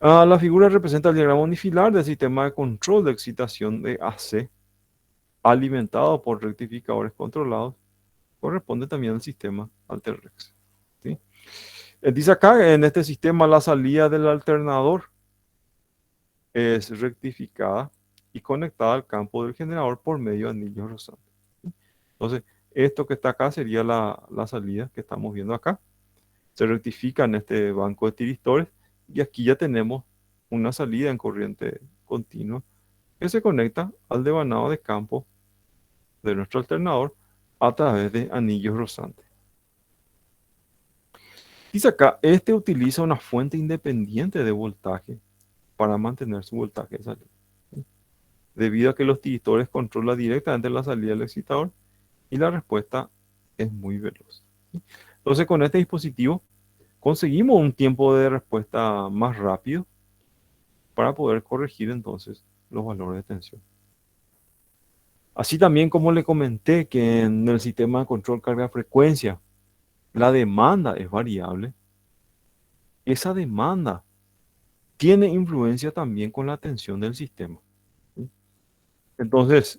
La figura representa el diagrama unifilar del sistema de control de excitación de AC alimentado por rectificadores controlados. Corresponde también al sistema Alterrex, ¿sí? Dice acá, en este sistema la salida del alternador es rectificada y conectada al campo del generador por medio de anillos rosantes. Entonces, esto que está acá sería la salida que estamos viendo acá. Se rectifica en este banco de tiristores y aquí ya tenemos una salida en corriente continua que se conecta al devanado de campo de nuestro alternador a través de anillos rosantes. Dice acá, este utiliza una fuente independiente de voltaje para mantener su voltaje de salida, ¿sí? Debido a que los tiristores controlan directamente la salida del excitador y la respuesta es muy veloz, ¿sí? Entonces, con este dispositivo conseguimos un tiempo de respuesta más rápido para poder corregir entonces los valores de tensión. Así también como le comenté que en el sistema de control carga-frecuencia la demanda es variable, esa demanda tiene influencia también con la tensión del sistema, ¿sí? Entonces,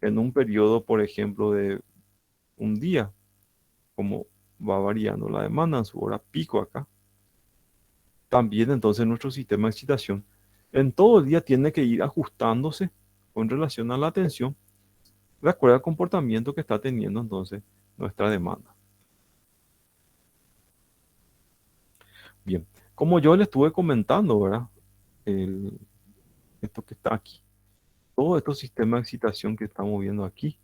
en un periodo, por ejemplo, de un día, como va variando la demanda en su hora pico acá, también entonces nuestro sistema de excitación en todo el día tiene que ir ajustándose con relación a la tensión de acuerdo al comportamiento que está teniendo entonces nuestra demanda. Bien, como yo le estuve comentando, ¿verdad? Esto que está aquí, todos estos sistemas de excitación que estamos viendo aquí,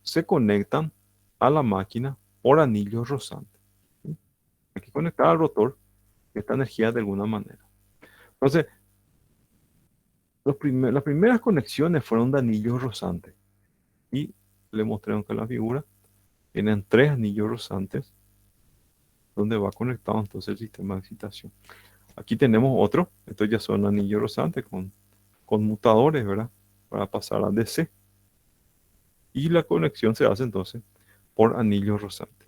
se conectan a la máquina por anillos rozantes, ¿sí? Hay que conectar al rotor esta energía de alguna manera. Entonces, las primeras conexiones fueron de anillos rozantes y le mostré que en la figura tienen 3 anillos rozantes donde va conectado entonces el sistema de excitación. Aquí tenemos otro, estos ya son anillos rozantes con conmutadores, ¿verdad? Para pasar a DC. Y la conexión se hace entonces por anillos rozantes.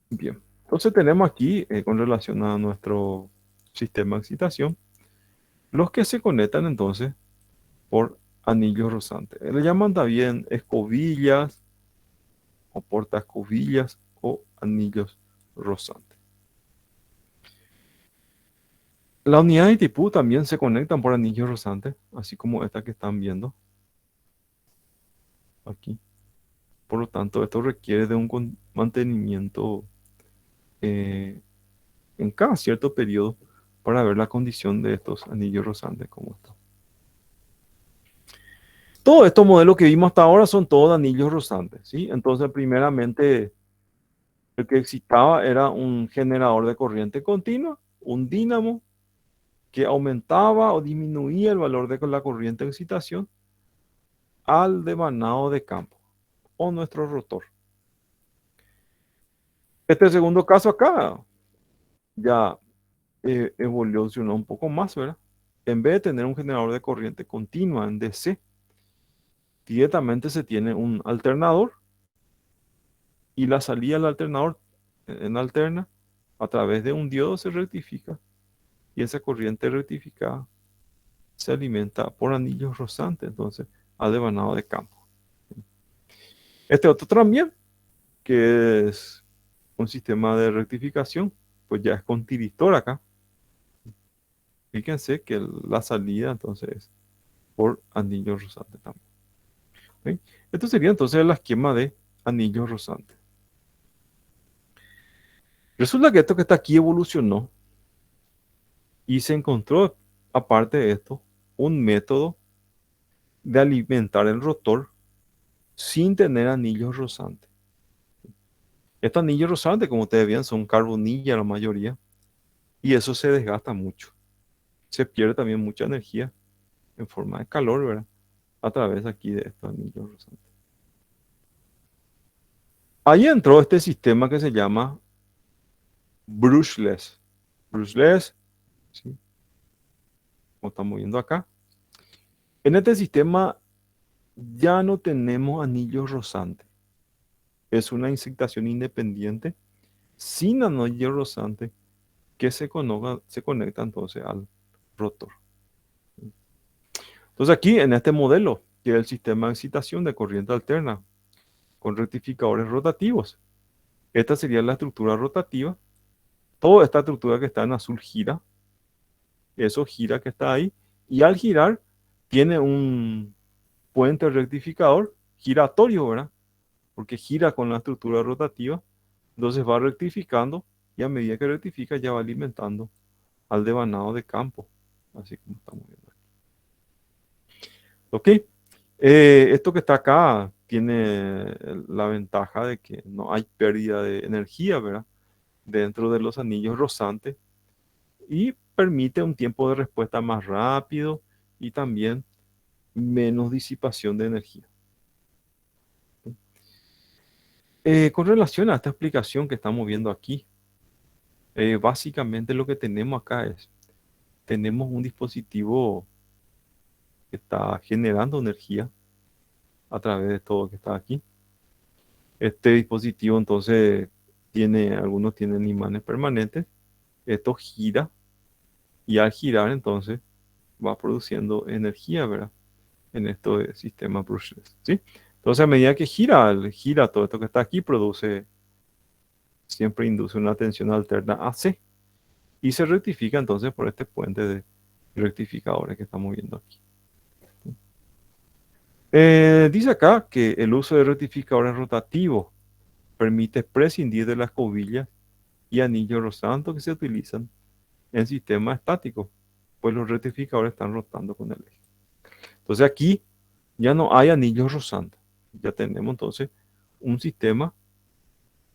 Bien, entonces tenemos aquí, con relación a nuestro sistema de excitación, los que se conectan entonces por anillos rozantes. Le llaman también escobillas o portaescobillas o anillos rozantes. La unidad de Itipú también se conectan por anillos rozantes, así como esta que están viendo aquí. Por lo tanto, esto requiere de un mantenimiento eh, en cada cierto periodo para ver la condición de estos anillos rozantes como están. Todos estos modelos que vimos hasta ahora son todos anillos rozantes, ¿sí? Entonces, primeramente, el que excitaba era un generador de corriente continua, un dínamo que aumentaba o disminuía el valor de la corriente de excitación al devanado de campo o nuestro rotor. Este segundo caso acá ya evolucionó un poco más, ¿verdad? En vez de tener un generador de corriente continua en DC, directamente se tiene un alternador y la salida del alternador en alterna a través de un diodo se rectifica y esa corriente rectificada se alimenta por anillos rozantes, entonces, al devanado de campo. Este otro también, que es un sistema de rectificación, pues ya es con tiristor acá. Fíjense que la salida entonces es por anillos rozantes también, ¿sí? Esto sería entonces el esquema de anillos rozantes. Resulta que esto que está aquí evolucionó y se encontró, aparte de esto, un método de alimentar el rotor sin tener anillos rozantes. Estos anillos rosantes, como ustedes ven, son carbonilla la mayoría, y eso se desgasta mucho. Se pierde también mucha energía en forma de calor, ¿verdad? A través aquí de estos anillos rosantes. Ahí entró este sistema que se llama brushless. Brushless, ¿sí? Como estamos viendo acá. En este sistema ya no tenemos anillos rosantes. Es una incitación independiente sin anillo rozante que se conecta entonces al rotor. Entonces aquí en este modelo, que es el sistema de excitación de corriente alterna con rectificadores rotativos, esta sería la estructura rotativa. Toda esta estructura que está en azul gira, eso gira que está ahí, y al girar tiene un puente rectificador giratorio, ¿verdad? Porque gira con la estructura rotativa, entonces va rectificando y a medida que rectifica ya va alimentando al devanado de campo, así como estamos viendo aquí. ¿Ok? Esto que está acá tiene la ventaja de que no hay pérdida de energía, ¿verdad? Dentro de los anillos rozantes y permite un tiempo de respuesta más rápido y también menos disipación de energía. Con relación a esta explicación que estamos viendo aquí, básicamente lo que tenemos acá es, tenemos un dispositivo que está generando energía a través de todo lo que está aquí. Este dispositivo entonces algunos tienen imanes permanentes, esto gira y al girar entonces va produciendo energía, ¿verdad? En estos sistemas brushless, ¿sí? Entonces a medida que gira todo esto que está aquí, siempre induce una tensión alterna AC y se rectifica entonces por este puente de rectificadores que estamos viendo aquí. Dice acá que el uso de rectificadores rotativos permite prescindir de las escobillas y anillos rosantes que se utilizan en sistemas estáticos, pues los rectificadores están rotando con el eje. Entonces aquí ya no hay anillos rosantes, ya tenemos entonces un sistema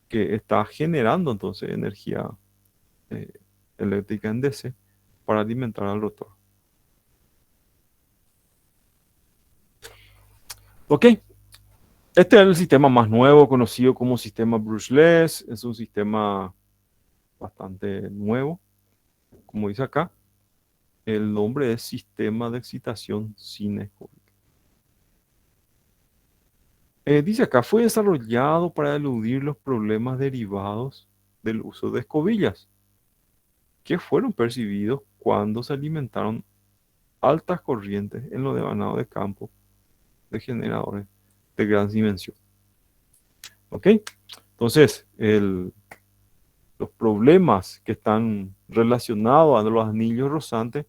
que está generando entonces energía eh, eléctrica en DC para alimentar al rotor. Ok, este es el sistema más nuevo, conocido como sistema brushless. Es un sistema bastante nuevo, como dice acá. El nombre es sistema de excitación sin escobillas. Dice acá, fue desarrollado para eludir los problemas derivados del uso de escobillas, que fueron percibidos cuando se alimentaron altas corrientes en los devanados de campo de generadores de gran dimensión. ¿Ok? Entonces, los problemas que están relacionados a los anillos rozantes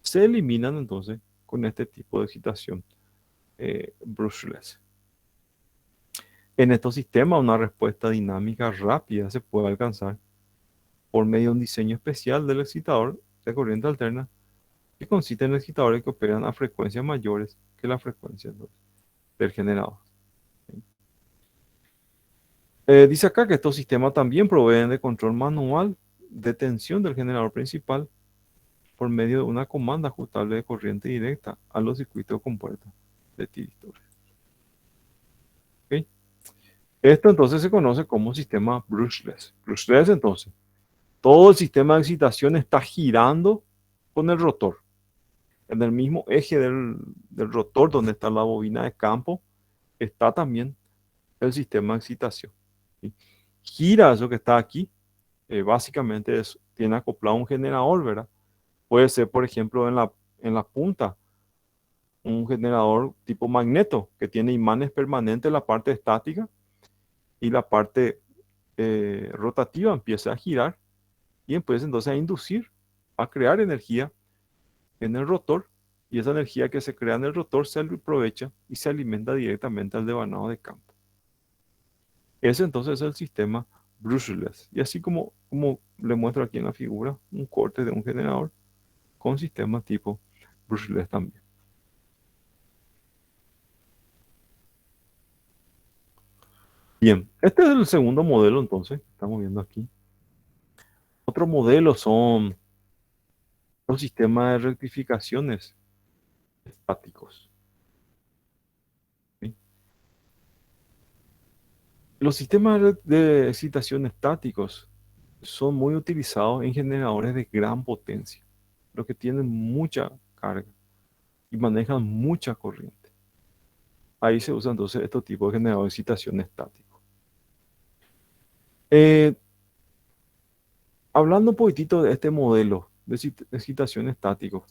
se eliminan entonces con este tipo de excitación brushless. En estos sistemas, una respuesta dinámica rápida se puede alcanzar por medio de un diseño especial del excitador de corriente alterna que consiste en excitadores que operan a frecuencias mayores que la frecuencia del generador. Dice acá que estos sistemas también proveen de control manual de tensión del generador principal por medio de una comanda ajustable de corriente directa a los circuitos con puertas de tiristores. ¿Okay? Esto entonces se conoce como sistema brushless. Brushless entonces, todo el sistema de excitación está girando con el rotor. En el mismo eje del rotor donde está la bobina de campo está también el sistema de excitación. ¿Sí? Gira eso que está aquí. Básicamente tiene acoplado un generador, ¿verdad? Puede ser, por ejemplo, en la punta, un generador tipo magneto que tiene imanes permanentes en la parte estática y la parte rotativa empieza a girar y empieza entonces a inducir, a crear energía en el rotor y esa energía que se crea en el rotor se aprovecha y se alimenta directamente al devanado de campo. Ese entonces es el sistema brushless. Y así como le muestro aquí en la figura, un corte de un generador con sistema tipo brushless también. Bien, este es el segundo modelo entonces, estamos viendo aquí. Otro modelo son los sistemas de rectificaciones estáticos. ¿Sí? Los sistemas de excitación estáticos son muy utilizados en generadores de gran potencia, los que tienen mucha carga y manejan mucha corriente. Ahí se usan entonces estos tipos de generadores de excitación estáticos. Eh, Hablando un poquitito de este modelo de excitación estático,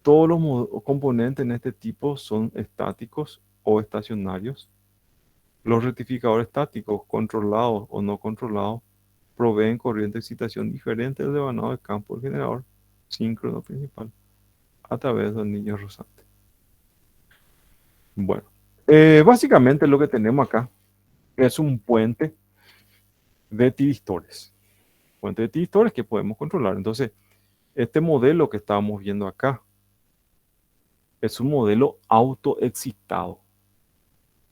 todos los componentes en este tipo son estáticos o estacionarios. Los rectificadores estáticos, controlados o no controlados, proveen corriente de excitación diferente del devanado de campo del generador síncrono principal a través de anillos rosantes. Bueno, básicamente lo que tenemos acá es un puente de tiristores. Puente de tiristores que podemos controlar. Entonces, este modelo que estamos viendo acá es un modelo autoexcitado.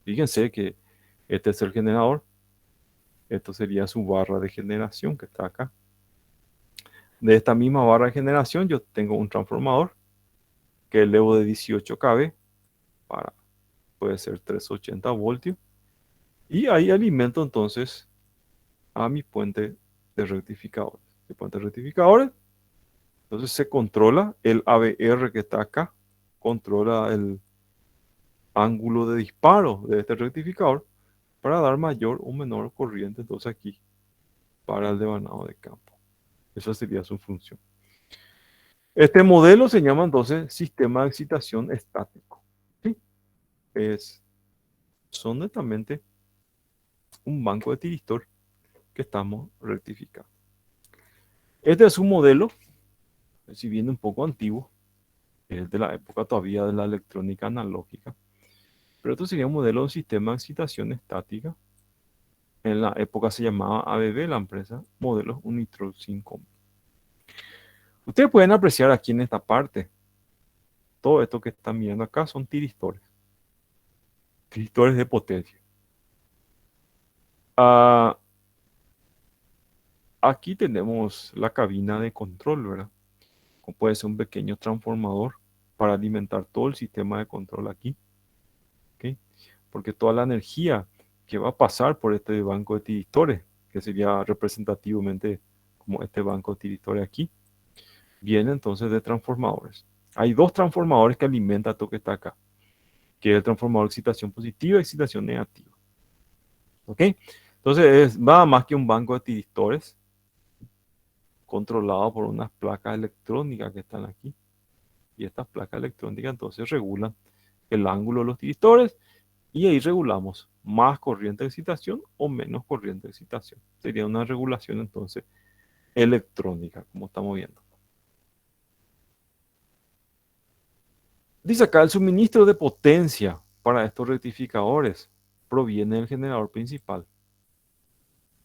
Fíjense que este es el generador. Esto sería su barra de generación que está acá. De esta misma barra de generación yo tengo un transformador que elevo de 18 kV para, puede ser 380 voltios. Y ahí alimento entonces a mi puente de rectificadores. El puente de rectificadores, entonces se controla el ABR que está acá, controla el ángulo de disparo de este rectificador para dar mayor o menor corriente entonces aquí para el devanado de campo. Esa sería su función. Este modelo se llama entonces sistema de excitación estático. ¿Sí? Son netamente un banco de tiristor que estamos rectificando. Este es un modelo, si bien un poco antiguo, es de la época todavía de la electrónica analógica, pero esto sería un modelo de sistema de excitación estática. En la época se llamaba ABB, la empresa, modelos Unitrol 5. Ustedes pueden apreciar aquí en esta parte, todo esto que están viendo acá son tiristores, tiristores de potencia. Ah, aquí tenemos la cabina de control, ¿verdad? Como puede ser un pequeño transformador para alimentar todo el sistema de control aquí, ¿ok? Porque toda la energía que va a pasar por este banco de tiristores, que sería representativamente como este banco de tiristores aquí, viene entonces de transformadores. Hay dos transformadores que alimentan todo que está acá, que es el transformador de excitación positiva y excitación negativa. ¿Ok? Entonces es nada más que un banco de tiristores controlado por unas placas electrónicas que están aquí. Y estas placas electrónicas entonces regulan el ángulo de los tiristores y ahí regulamos más corriente de excitación o menos corriente de excitación. Sería una regulación entonces electrónica, como estamos viendo. Dice acá, el suministro de potencia para estos rectificadores proviene del generador principal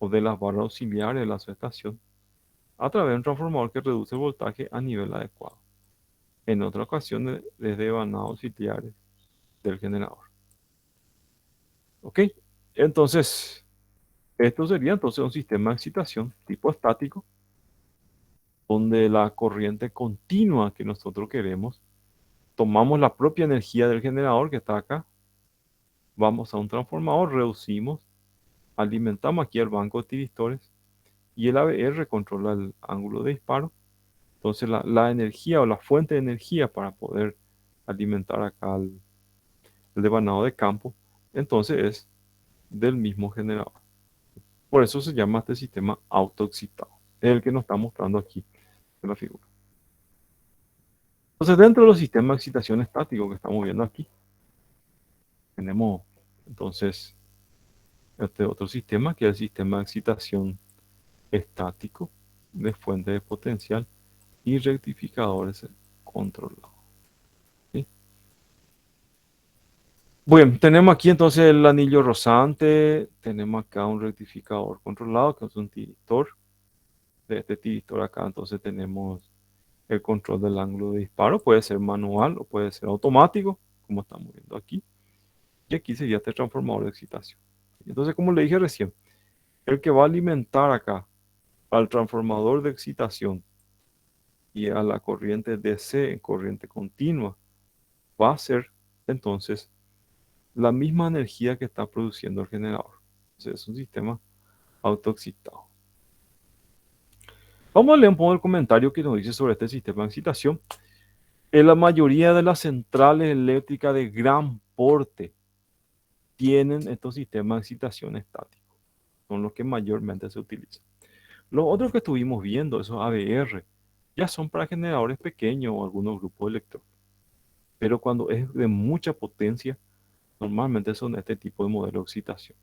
o de las barras auxiliares de la subestación a través de un transformador que reduce el voltaje a nivel adecuado. En otra ocasión, desde vanados auxiliares del generador. ¿Ok? Entonces, esto sería entonces un sistema de excitación tipo estático, donde la corriente continua que nosotros queremos, tomamos la propia energía del generador que está acá, vamos a un transformador, reducimos, alimentamos aquí el banco de tiristores y el ABR controla el ángulo de disparo. Entonces la energía o la fuente de energía para poder alimentar acá el devanado de campo, entonces es del mismo generador. Por eso se llama este sistema autoexcitado. Es el que nos está mostrando aquí en la figura. Entonces, dentro de los sistemas de excitación estático que estamos viendo aquí, tenemos entonces este otro sistema que es el sistema de excitación estático de fuente de potencial y rectificadores controlados. ¿Sí? Bueno, tenemos aquí entonces el anillo rozante, tenemos acá un rectificador controlado que es un tiristor. De este tiristor acá entonces tenemos el control del ángulo de disparo, puede ser manual o puede ser automático, como estamos viendo aquí. Y aquí sería este transformador de excitación. Entonces, como le dije recién, el que va a alimentar acá al transformador de excitación y a la corriente DC en corriente continua va a ser entonces la misma energía que está produciendo el generador. Entonces, es un sistema autoexcitado. Vamos a leer un poco el comentario que nos dice sobre este sistema de excitación. En la mayoría de las centrales eléctricas de gran porte tienen estos sistemas de excitación estáticos. Son los que mayormente se utilizan. Los otros que estuvimos viendo, esos ABR, ya son para generadores pequeños o algunos grupos de electrones. Pero cuando es de mucha potencia, normalmente son este tipo de modelo de excitación.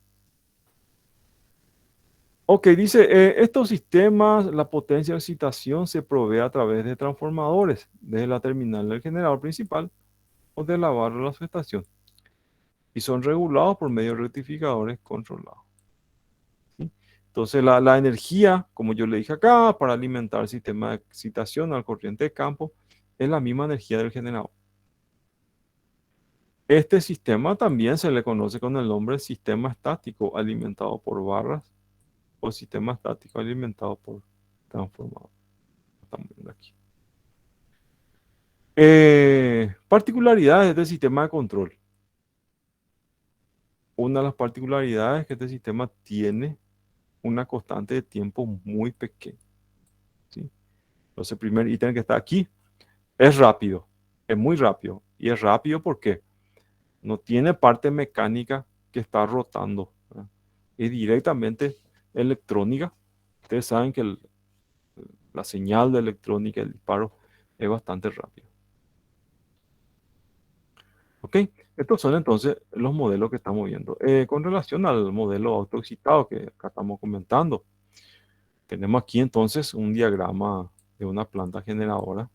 Ok, dice, estos sistemas, la potencia de excitación se provee a través de transformadores, desde la terminal del generador principal o de la barra de la subestación, y son regulados por medio de rectificadores controlados. ¿Sí? Entonces, la energía, como yo le dije acá, para alimentar el sistema de excitación al corriente de campo, es la misma energía del generador. Este sistema también se le conoce con el nombre de sistema estático alimentado por barras o sistema estático alimentado por transformador. Estamos viendo aquí. Particularidades de este sistema de control. Una de las particularidades es que este sistema tiene una constante de tiempo muy pequeña. ¿Sí? Entonces, el primer ítem que está aquí es rápido, es muy rápido. Y es rápido porque no tiene parte mecánica que está rotando, ¿verdad? Es directamente electrónica. Ustedes saben que la señal de electrónica, el disparo, es bastante rápido. ¿Ok? Estos son entonces los modelos que estamos viendo. Con relación al modelo autoexcitado que acá estamos comentando, tenemos aquí entonces un diagrama de una planta generadora.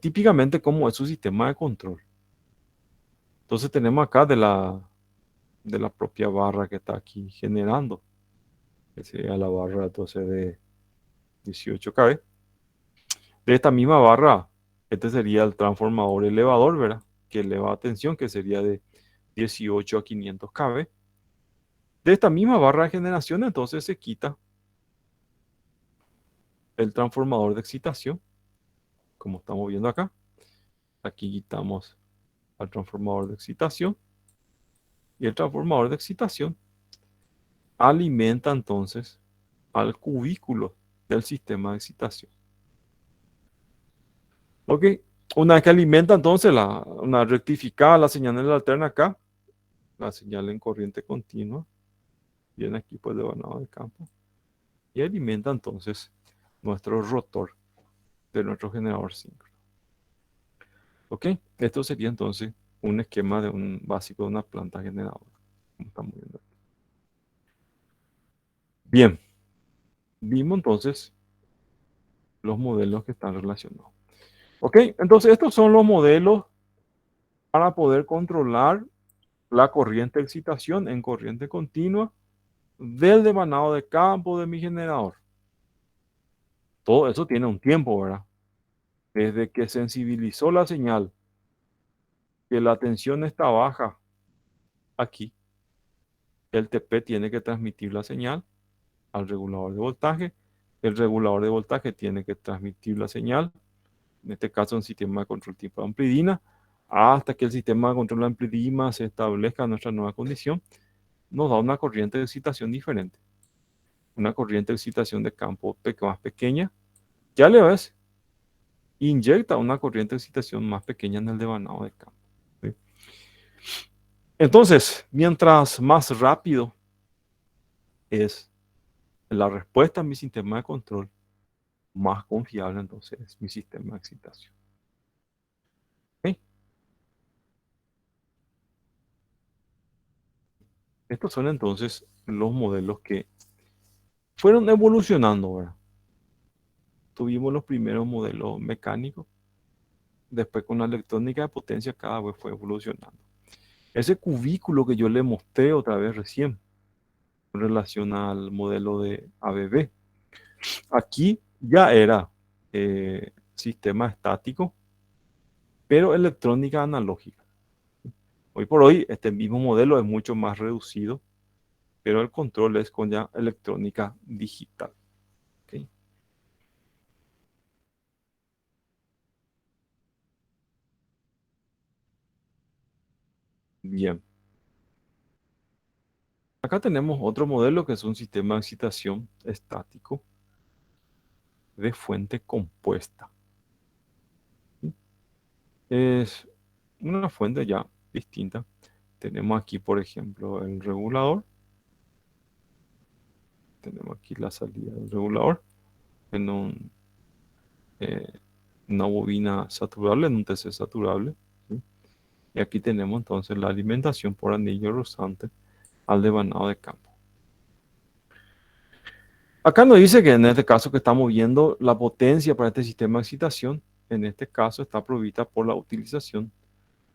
Típicamente como es su sistema de control. Entonces tenemos acá de la propia barra que está aquí generando, que sería la barra entonces de 18 kV. De esta misma barra, este sería el transformador elevador, ¿verdad? Que eleva tensión, que sería de 18 a 500 kV. De esta misma barra de generación, entonces se quita el transformador de excitación, como estamos viendo acá. Aquí quitamos al transformador de excitación y el transformador de excitación alimenta entonces al cubículo del sistema de excitación. Ok, una vez que alimenta entonces una rectificada la señal en la alterna acá, la señal en corriente continua, viene aquí por el devanado de campo y alimenta entonces nuestro rotor de nuestro generador síncrono. Ok, esto sería entonces un esquema de un básico de una planta generadora, como estamos viendo aquí. Bien, vimos entonces los modelos que están relacionados. Ok, entonces estos son los modelos para poder controlar la corriente de excitación en corriente continua del devanado de campo de mi generador. Todo eso tiene un tiempo, ¿verdad? Desde que sensibilizó la señal, que la tensión está baja aquí, el TP tiene que transmitir la señal al regulador de voltaje. El regulador de voltaje tiene que transmitir la señal, en este caso un sistema de control tipo amplidina, hasta que el sistema de control de amplidina se establezca en nuestra nueva condición, nos da una corriente de excitación diferente. Una corriente de excitación de campo más pequeña. Ya le ves, inyecta una corriente de excitación más pequeña en el devanado de campo. ¿Sí? Entonces, mientras más rápido es la respuesta a mi sistema de control, más confiable entonces es mi sistema de excitación. ¿Okay? Estos son entonces los modelos que fueron evolucionando, ¿verdad? Tuvimos los primeros modelos mecánicos, después con la electrónica de potencia cada vez fue evolucionando. Ese cubículo que yo le mostré otra vez recién, en relación al modelo de ABB, aquí ya era sistema estático, pero electrónica analógica. Hoy por hoy, este mismo modelo es mucho más reducido, pero el control es con ya electrónica digital. ¿Ok? Bien. Acá tenemos otro modelo que es un sistema de excitación estático de fuente compuesta. ¿Sí? Es una fuente ya distinta. Tenemos aquí, por ejemplo, el regulador. Tenemos aquí la salida del regulador en eh, una bobina saturable, en un TC saturable. ¿Sí? Y aquí tenemos entonces la alimentación por anillo rozante al devanado de campo. Acá nos dice que en este caso que estamos viendo la potencia para este sistema de excitación, en este caso está provista por la utilización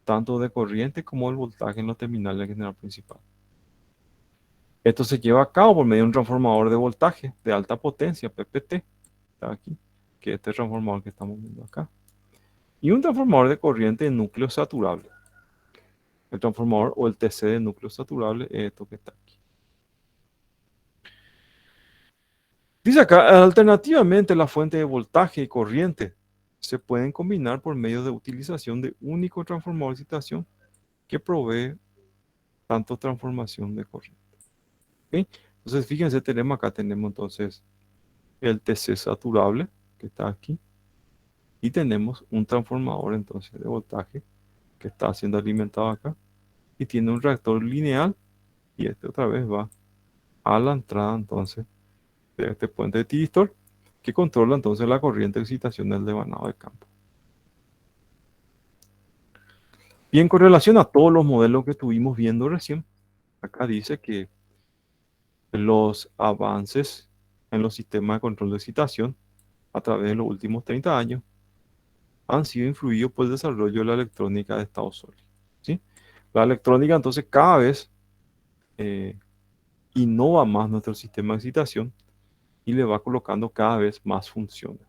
tanto de corriente como del voltaje en los terminales de general principal. Esto se lleva a cabo por medio de un transformador de voltaje de alta potencia, PPT, está aquí, que es este transformador que estamos viendo acá, y un transformador de corriente de núcleo saturable. El transformador o el TC de núcleo saturable es esto que está aquí. Dice acá, alternativamente la fuente de voltaje y corriente se pueden combinar por medio de utilización de único transformador de excitación que provee tanto transformación de corriente. ¿Ok? Entonces, fíjense, tenemos acá, tenemos entonces el TC saturable que está aquí y tenemos un transformador entonces de voltaje que está siendo alimentado acá y tiene un reactor lineal y este otra vez va a la entrada entonces de este puente de tristor que controla entonces la corriente de excitación del devanado de campo. Bien, con relación a todos los modelos que estuvimos viendo recién, acá dice que los avances en los sistemas de control de excitación a través de los últimos 30 años han sido influidos por el desarrollo de la electrónica de estado sólido. ¿Sí? La electrónica entonces cada vez eh, innova más nuestro sistema de excitación y le va colocando cada vez más funciones.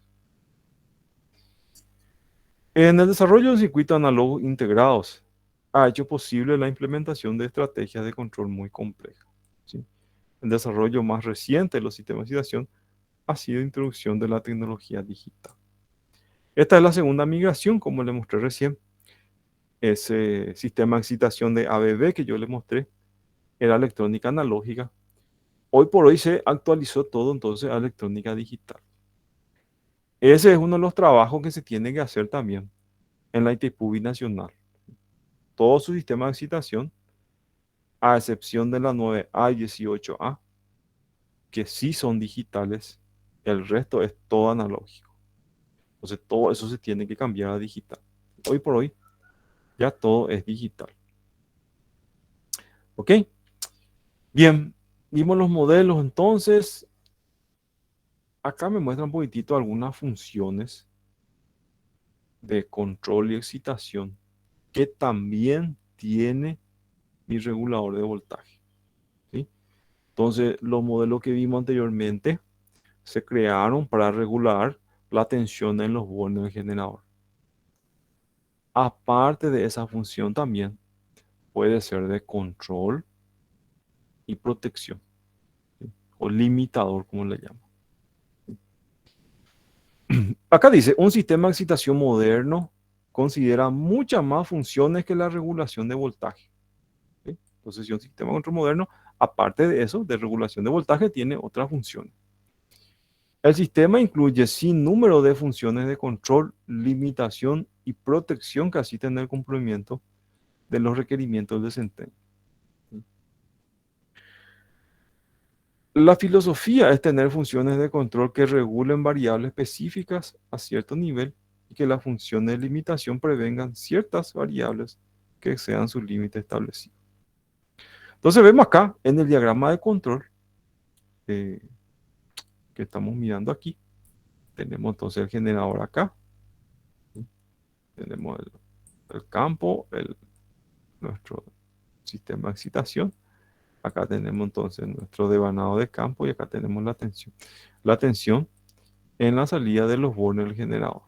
En el desarrollo de circuitos análogos integrados ha hecho posible la implementación de estrategias de control muy complejas. ¿Sí? El desarrollo más reciente de los sistemas de excitación ha sido la introducción de la tecnología digital. Esta es la segunda migración, como le mostré recién. Ese sistema de excitación de ABB que yo le mostré era electrónica analógica. Hoy por hoy se actualizó todo entonces a electrónica digital. Ese es uno de los trabajos que se tiene que hacer también en la ITPU binacional. Todo su sistema de excitación, a excepción de la 9A y 18A, que sí son digitales, el resto es todo analógico. Entonces todo eso se tiene que cambiar a digital. Hoy por hoy ya todo es digital. ¿Ok? Bien, vimos los modelos entonces. Acá me muestra un poquitito algunas funciones de control y excitación que también tiene mi regulador de voltaje. ¿Sí? Entonces, los modelos que vimos anteriormente se crearon para regular la tensión en los bornes del generador. Aparte de esa función también puede ser de control y protección, ¿sí? O limitador, como le llaman. Acá dice, un sistema de excitación moderno considera muchas más funciones que la regulación de voltaje. ¿Sí? Entonces, si un sistema de control moderno, aparte de eso, de regulación de voltaje, tiene otras funciones. El sistema incluye sin número de funciones de control, limitación y protección que asisten al cumplimiento de los requerimientos del desempeño. La filosofía es tener funciones de control que regulen variables específicas a cierto nivel y que las funciones de limitación prevengan ciertas variables que excedan su límite establecido. Entonces vemos acá en el diagrama de control eh, que estamos mirando aquí, tenemos entonces el generador acá, ¿sí? Tenemos el campo, nuestro sistema de excitación. Acá tenemos entonces nuestro devanado de campo y acá tenemos la tensión. La tensión en la salida de los bornes del generador.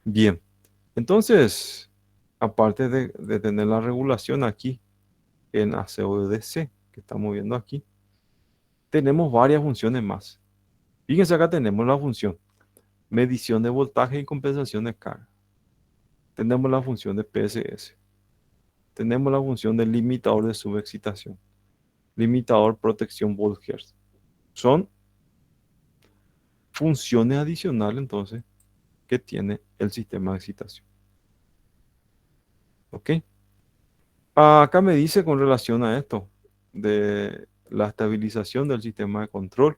Bien, entonces aparte de tener la regulación aquí en ACODC, que estamos viendo aquí, tenemos varias funciones más. Fíjense, acá tenemos la función medición de voltaje y compensación de carga. Tenemos la función de PSS. Tenemos la función del limitador de subexcitación. Limitador protección Volt-Hertz. Son funciones adicionales entonces que tiene el sistema de excitación. ¿Ok? Acá me dice con relación a esto de la estabilización del sistema de control.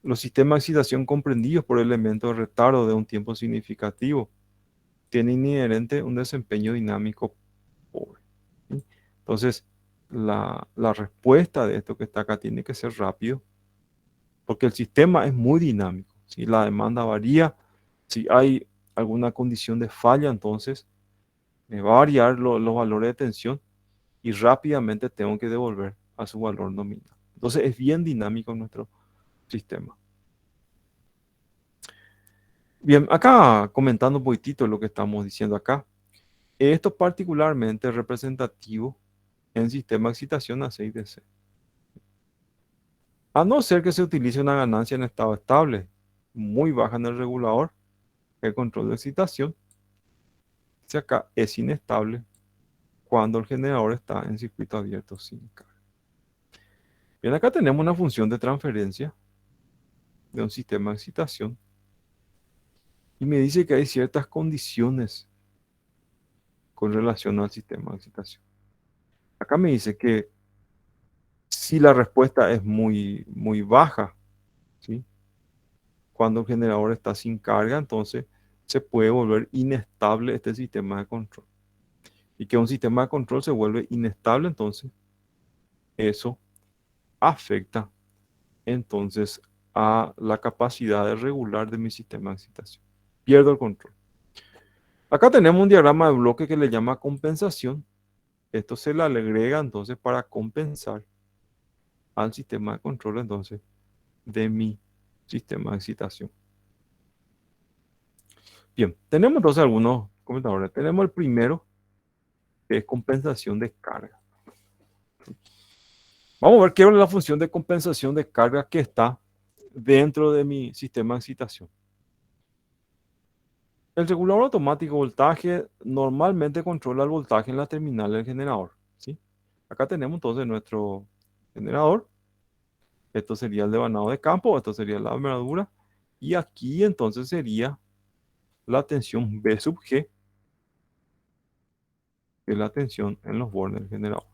Los sistemas de excitación comprendidos por elementos de retardo de un tiempo significativo tienen inherente un desempeño dinámico pobre. ¿Sí? Entonces, la respuesta de esto que está acá tiene que ser rápido, porque el sistema es muy dinámico. Si la demanda varía, si hay alguna condición de falla, entonces me va a variar los valores de tensión y rápidamente tengo que devolver a su valor nominal. Entonces es bien dinámico nuestro sistema. Bien, acá comentando un poquitito lo que estamos diciendo acá. Esto es particularmente representativo en sistema de excitación AC y DC. A no ser que se utilice una ganancia en estado estable, muy baja en el regulador, el control de excitación, si acá es inestable cuando el generador está en circuito abierto sin carga. Bien, acá tenemos una función de transferencia de un sistema de excitación y me dice que hay ciertas condiciones con relación al sistema de excitación. Acá me dice que si la respuesta es muy baja, ¿sí? Cuando el generador está sin carga, entonces se puede volver inestable este sistema de control. Y que un sistema de control se vuelve inestable, entonces eso afecta entonces a la capacidad de regular de mi sistema de excitación. Pierdo el control. Acá tenemos un diagrama de bloque que le llama compensación. Esto se le agrega entonces para compensar al sistema de control entonces de mi sistema de excitación. Bien, tenemos entonces algunos comentadores. Tenemos el primero, que es compensación de carga. Vamos a ver qué es la función de compensación de carga que está dentro de mi sistema de excitación. El regulador automático de voltaje normalmente controla el voltaje en la terminal del generador, ¿sí? Acá tenemos entonces nuestro generador. Esto sería el devanado de campo, esto sería la armadura. Y aquí entonces sería la tensión B sub G, que es la tensión en los bornes del generador.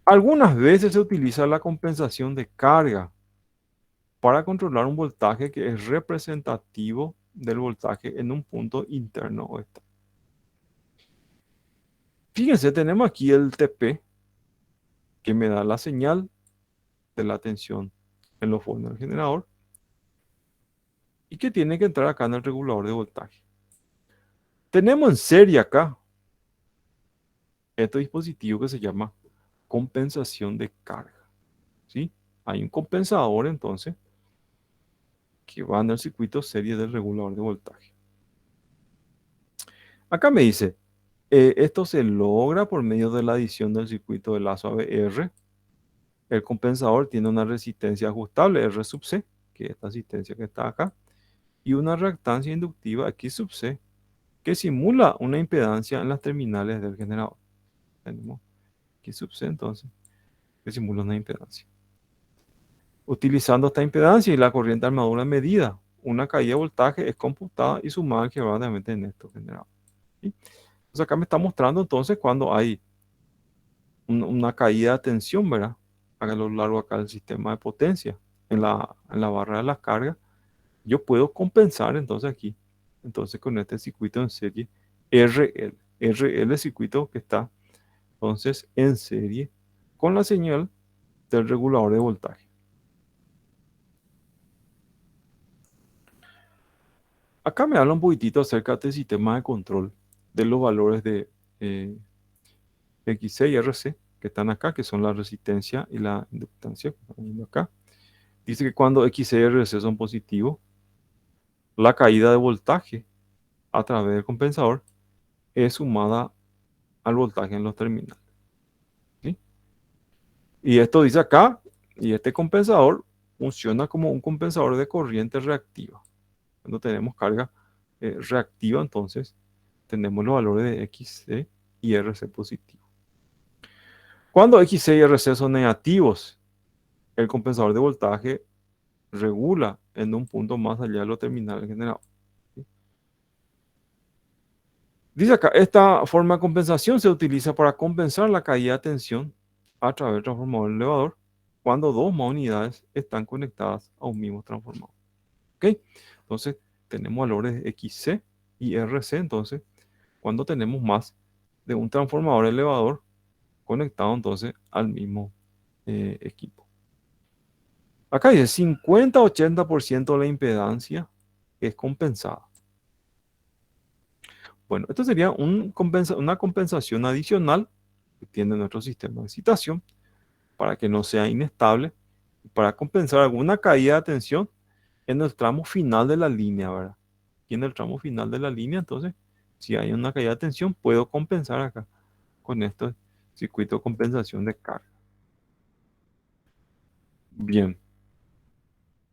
Algunas veces se utiliza la compensación de carga para controlar un voltaje que es representativo del voltaje en un punto interno o externo. Fíjense, tenemos aquí el TP que me da la señal de la tensión en los bornes del generador y que tiene que entrar acá en el regulador de voltaje. Tenemos en serie acá este dispositivo que se llama compensación de carga, ¿sí? Hay un compensador entonces que va en el circuito serie del regulador de voltaje. Acá me dice, esto se logra por medio de la adición del circuito de lazo ABR. El compensador tiene una resistencia ajustable R sub C, que es esta resistencia que está acá, y una reactancia inductiva X sub C, que simula una impedancia en las terminales del generador. Tenemos X sub C entonces, que simula una impedancia. Utilizando esta impedancia y la corriente armadura medida, una caída de voltaje es computada y sumada equivalentemente en esto generado. ¿Sí? Entonces acá me está mostrando entonces cuando hay una caída de tensión, ¿verdad? A lo largo acá del sistema de potencia en la barra de las cargas, yo puedo compensar entonces aquí, entonces con este circuito en serie RL. RL es circuito que está entonces en serie con la señal del regulador de voltaje. Acá me habla un poquitito acerca del sistema de control de los valores de XC y RC que están acá, que son la resistencia y la inductancia. Acá. Dice que cuando XC y RC son positivos, la caída de voltaje a través del compensador es sumada al voltaje en los terminales. ¿Sí? Y esto dice acá, y este compensador funciona como un compensador de corriente reactiva. Cuando tenemos carga reactiva, entonces tenemos los valores de XC y RC positivo. Cuando XC y RC son negativos, el compensador de voltaje regula en un punto más allá de lo terminal generado. ¿Sí? Dice acá, esta forma de compensación se utiliza para compensar la caída de tensión a través del transformador elevador cuando dos más unidades están conectadas a un mismo transformador. ¿Ok? Entonces, tenemos valores de XC y RC, entonces, cuando tenemos más de un transformador elevador conectado entonces al mismo equipo. Acá dice 50-80% de la impedancia es compensada. Bueno, esto sería una compensación adicional que tiene nuestro sistema de excitación para que no sea inestable, para compensar alguna caída de tensión en el tramo final de la línea, ¿verdad? Y en el tramo final de la línea, entonces, si hay una caída de tensión, puedo compensar acá con este circuito de compensación de carga. Bien.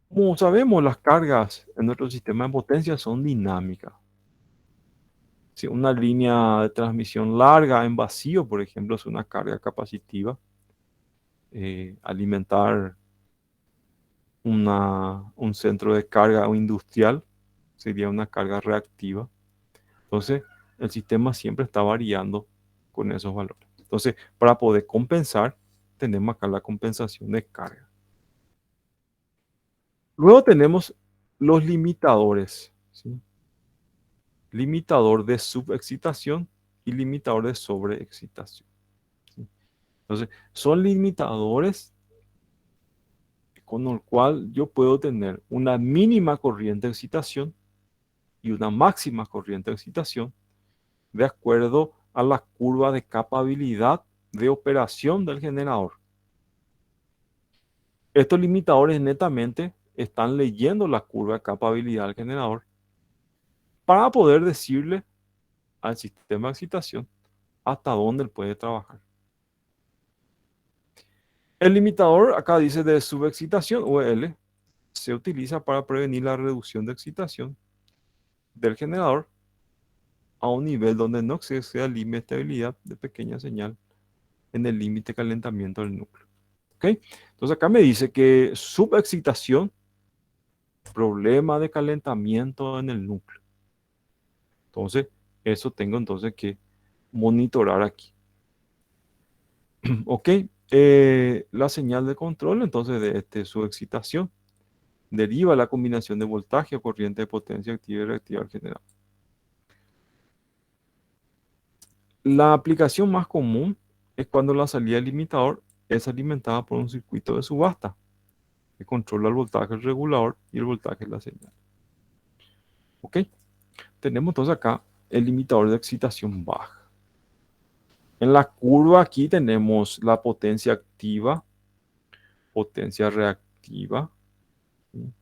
Como sabemos, las cargas en nuestro sistema de potencia son dinámicas. Si una línea de transmisión larga en vacío, por ejemplo, es una carga capacitiva, alimentar un centro de carga industrial sería una carga reactiva. Entonces, el sistema siempre está variando con esos valores. Entonces, para poder compensar, tenemos acá la compensación de carga. Luego tenemos los limitadores, ¿sí? Limitador de subexcitación y limitador de sobreexcitación, ¿sí? Entonces, son limitadores con el cual yo puedo tener una mínima corriente de excitación y una máxima corriente de excitación de acuerdo a la curva de capabilidad de operación del generador. Estos limitadores netamente están leyendo la curva de capabilidad del generador para poder decirle al sistema de excitación hasta dónde él puede trabajar. El limitador, acá dice de subexcitación, UL, se utiliza para prevenir la reducción de excitación del generador a un nivel donde no se exceda el límite de estabilidad de pequeña señal en el límite de calentamiento del núcleo. ¿Ok? Entonces acá me dice que subexcitación, problema de calentamiento en el núcleo. Entonces, eso tengo entonces que monitorar aquí. ¿Ok? La señal de control entonces de subexcitación deriva la combinación de voltaje o corriente de potencia activa y reactiva al general. La aplicación más común es cuando la salida del limitador es alimentada por un circuito de subasta que controla el voltaje del regulador y el voltaje de la señal. ¿Ok? Tenemos entonces acá el limitador de excitación baja. En la curva aquí tenemos la potencia activa, potencia reactiva. ¿Sí?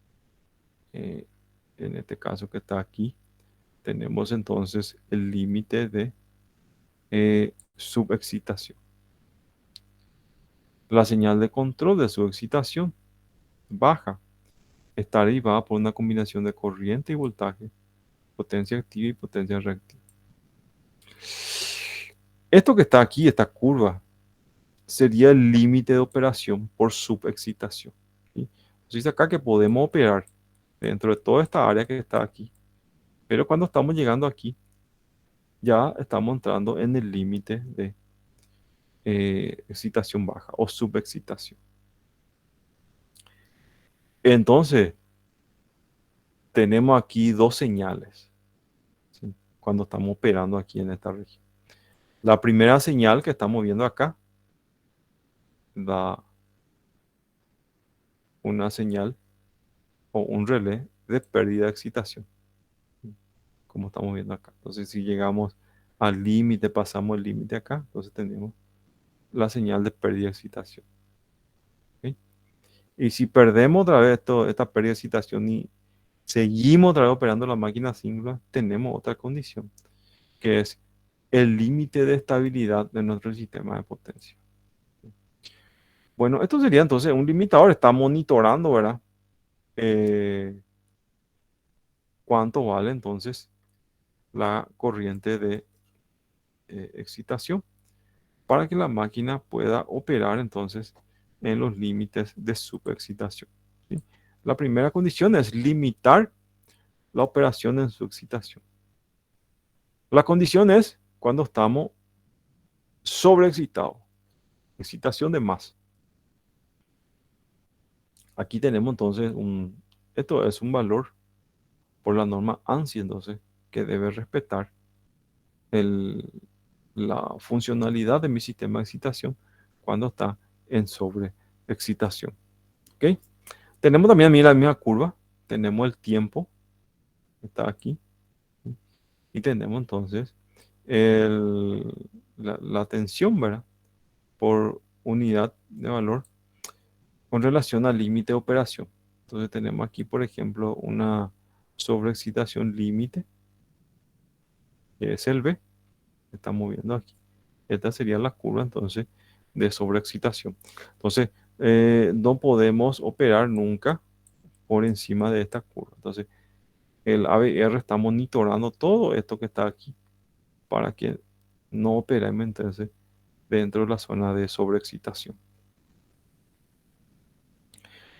Eh, en este caso que está aquí, tenemos entonces el límite de subexcitación. La señal de control de subexcitación baja está derivada por una combinación de corriente y voltaje, potencia activa y potencia reactiva. Esto que está aquí, esta curva, sería el límite de operación por subexcitación. ¿Sí? Entonces acá que podemos operar dentro de toda esta área que está aquí, pero cuando estamos llegando aquí, ya estamos entrando en el límite de excitación baja o subexcitación. Entonces, tenemos aquí dos señales, ¿sí? Cuando estamos operando aquí en esta región. La primera señal que estamos viendo acá da una señal o un relé de pérdida de excitación, como estamos viendo acá. Entonces, si llegamos al límite, pasamos el límite acá, entonces tenemos la señal de pérdida de excitación. ¿Okay? Y si perdemos otra vez esta pérdida de excitación seguimos otra vez operando la máquina síncrona, tenemos otra condición, que es el límite de estabilidad de nuestro sistema de potencia. Bueno, esto sería entonces un limitador, está monitorando, ¿verdad? Eh, ¿Cuánto vale entonces la corriente de excitación para que la máquina pueda operar entonces en los límites de superexcitación? ¿Sí? La primera condición es limitar la operación en su excitación. La condición es cuando estamos sobreexcitados, excitación de más. Aquí tenemos entonces esto es un valor por la norma ANSI, entonces, que debe respetar el, la funcionalidad de mi sistema de excitación cuando está en sobreexcitación. ¿Ok? Tenemos también, mira, la misma curva, tenemos el tiempo, está aquí, y tenemos entonces la tensión, ¿verdad? Por unidad de valor con relación al límite de operación. Entonces tenemos aquí, por ejemplo, una sobreexcitación límite, que es el B, que estamos viendo aquí. Esta sería la curva entonces de sobreexcitación. Entonces, no podemos operar nunca por encima de esta curva. Entonces, el ABR está monitorando todo esto que está aquí para que no operemos entonces dentro de la zona de sobreexcitación.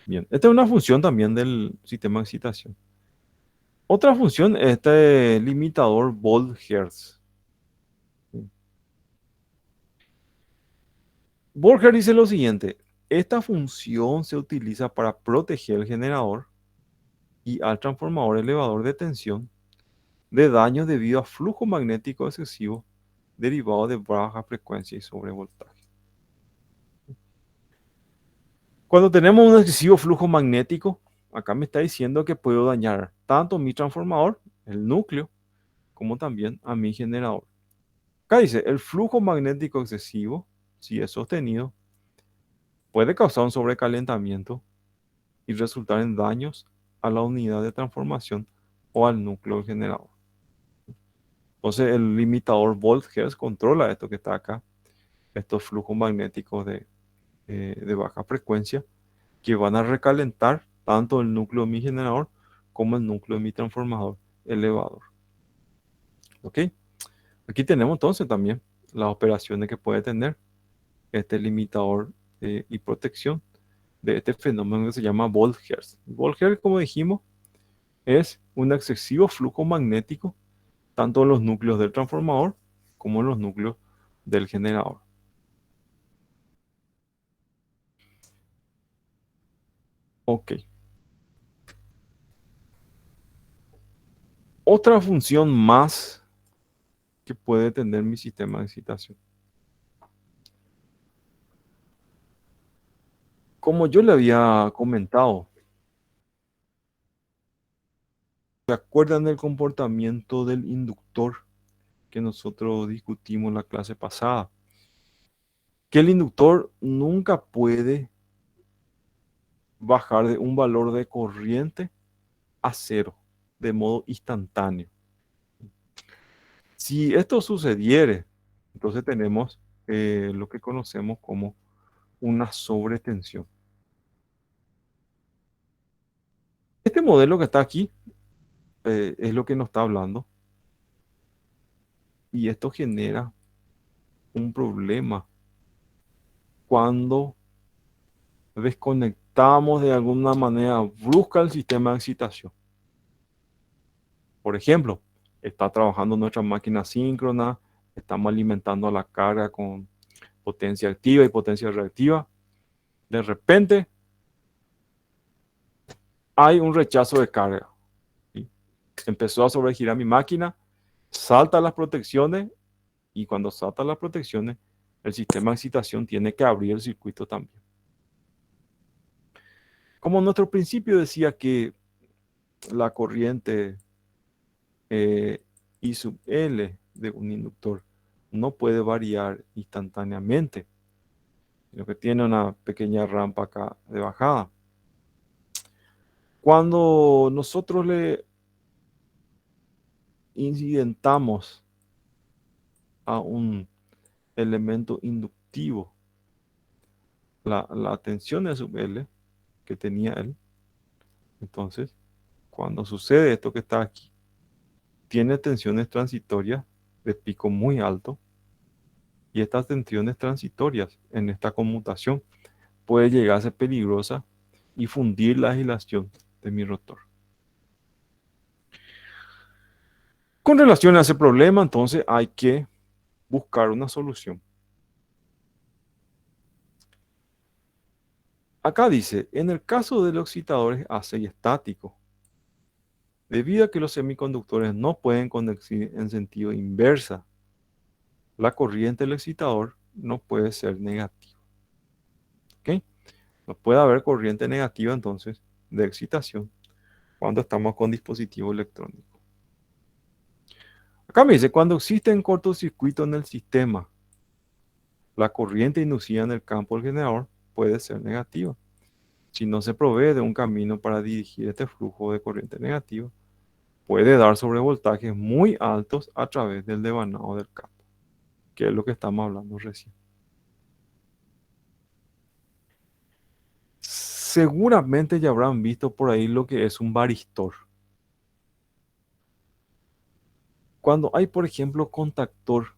Bien, esta es una función también del sistema de excitación. Otra función es este limitador Volt-Hertz. Volcker dice lo siguiente: esta función se utiliza para proteger el generador y al transformador elevador de tensión de daños debido a flujo magnético excesivo derivado de baja frecuencia y sobrevoltaje. Cuando tenemos un excesivo flujo magnético, acá me está diciendo que puedo dañar tanto mi transformador, el núcleo, como también a mi generador. Acá dice, el flujo magnético excesivo, si es sostenido, puede causar un sobrecalentamiento y resultar en daños a la unidad de transformación o al núcleo del generador. Entonces el limitador Volt-Hertz controla esto que está acá, estos flujos magnéticos de baja frecuencia que van a recalentar tanto el núcleo de mi generador como el núcleo de mi transformador elevador. ¿Ok? Aquí tenemos entonces también las operaciones que puede tener este limitador y protección de este fenómeno que se llama Volt-Hertz. Volt-Hertz, como dijimos, es un excesivo flujo magnético tanto en los núcleos del transformador como en los núcleos del generador. Ok. Otra función más que puede tener mi sistema de excitación. Como yo le había comentado, ¿se acuerdan del comportamiento del inductor que nosotros discutimos en la clase pasada? Que el inductor nunca puede bajar de un valor de corriente a cero de modo instantáneo. Si esto sucediere, entonces tenemos lo que conocemos como una sobretensión. Este modelo que está aquí es lo que nos está hablando y esto genera un problema cuando desconectamos de alguna manera brusca el sistema de excitación. Por ejemplo, está trabajando nuestra máquina síncrona, estamos alimentando a la carga con potencia activa y potencia reactiva. De repente hay un rechazo de carga. ¿Sí? Empezó a sobregirar mi máquina, salta las protecciones y cuando salta las protecciones, el sistema de excitación tiene que abrir el circuito también. Como nuestro principio decía que la corriente I sub L de un inductor no puede variar instantáneamente, sino que tiene una pequeña rampa acá de bajada. Cuando nosotros le incidentamos a un elemento inductivo la tensión de sub L que tenía él, entonces, cuando sucede esto que está aquí, tiene tensiones transitorias de pico muy alto, y estas tensiones transitorias en esta conmutación puede llegar a ser peligrosa y fundir la agilación de mi rotor. Con relación a ese problema, entonces hay que buscar una solución. Acá dice, en el caso de los excitadores AC y estáticos, debido a que los semiconductores no pueden conducir en sentido inversa, la corriente del excitador no puede ser negativa. ¿Ok? No puede haber corriente negativa entonces de excitación cuando estamos con dispositivo electrónico. Acá me dice, cuando existen cortocircuitos en el sistema, la corriente inducida en el campo del generador puede ser negativa. Si no se provee de un camino para dirigir este flujo de corriente negativa, puede dar sobrevoltajes muy altos a través del devanado del campo, que es lo que estamos hablando recién. Seguramente ya habrán visto por ahí lo que es un varistor. Cuando hay, por ejemplo, contactor,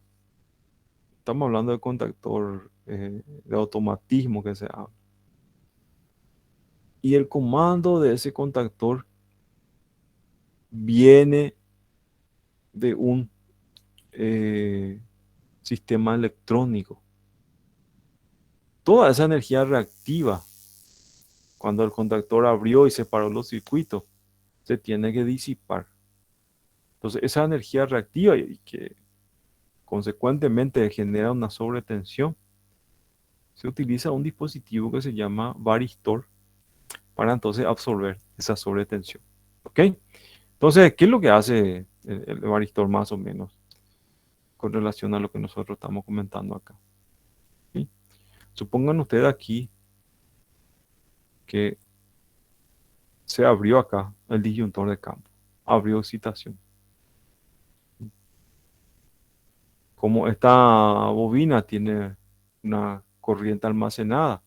estamos hablando de contactor de automatismo que se habla, y el comando de ese contactor viene de un sistema electrónico. Toda esa energía reactiva, cuando el contactor abrió y separó los circuitos, se tiene que disipar. Entonces, esa energía reactiva y que consecuentemente genera una sobretensión, se utiliza un dispositivo que se llama varistor para entonces absorber esa sobretensión. ¿Ok? Entonces, ¿qué es lo que hace el varistor más o menos con relación a lo que nosotros estamos comentando acá? ¿Sí? Supongan ustedes aquí que se abrió acá el disyuntor de campo, abrió excitación. Como esta bobina tiene una corriente almacenada,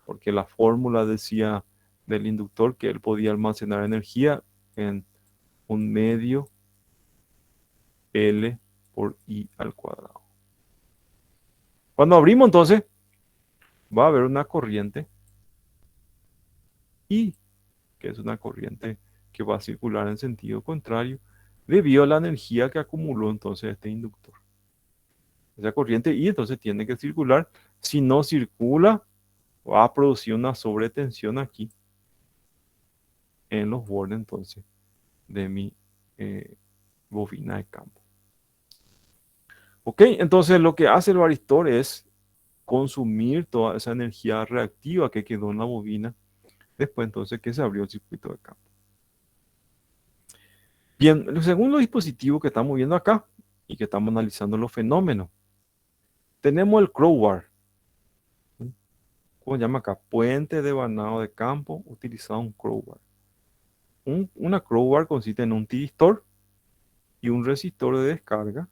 porque la fórmula decía del inductor que él podía almacenar energía en un medio L por I al cuadrado. Cuando abrimos entonces, va a haber una corriente I, que es una corriente que va a circular en sentido contrario, debido a la energía que acumuló entonces este inductor. Esa corriente I entonces tiene que circular. Si no circula, va a producir una sobretensión aquí en los bordes entonces de mi bobina de campo. Ok, entonces lo que hace el varistor es consumir toda esa energía reactiva que quedó en la bobina después entonces que se abrió el circuito de campo. Bien, el segundo dispositivo que estamos viendo acá y que estamos analizando los fenómenos, tenemos el crowbar. ¿Cómo se llama acá? Puente de vanado de campo utilizado un crowbar. Una crowbar consiste en un tiristor y un resistor de descarga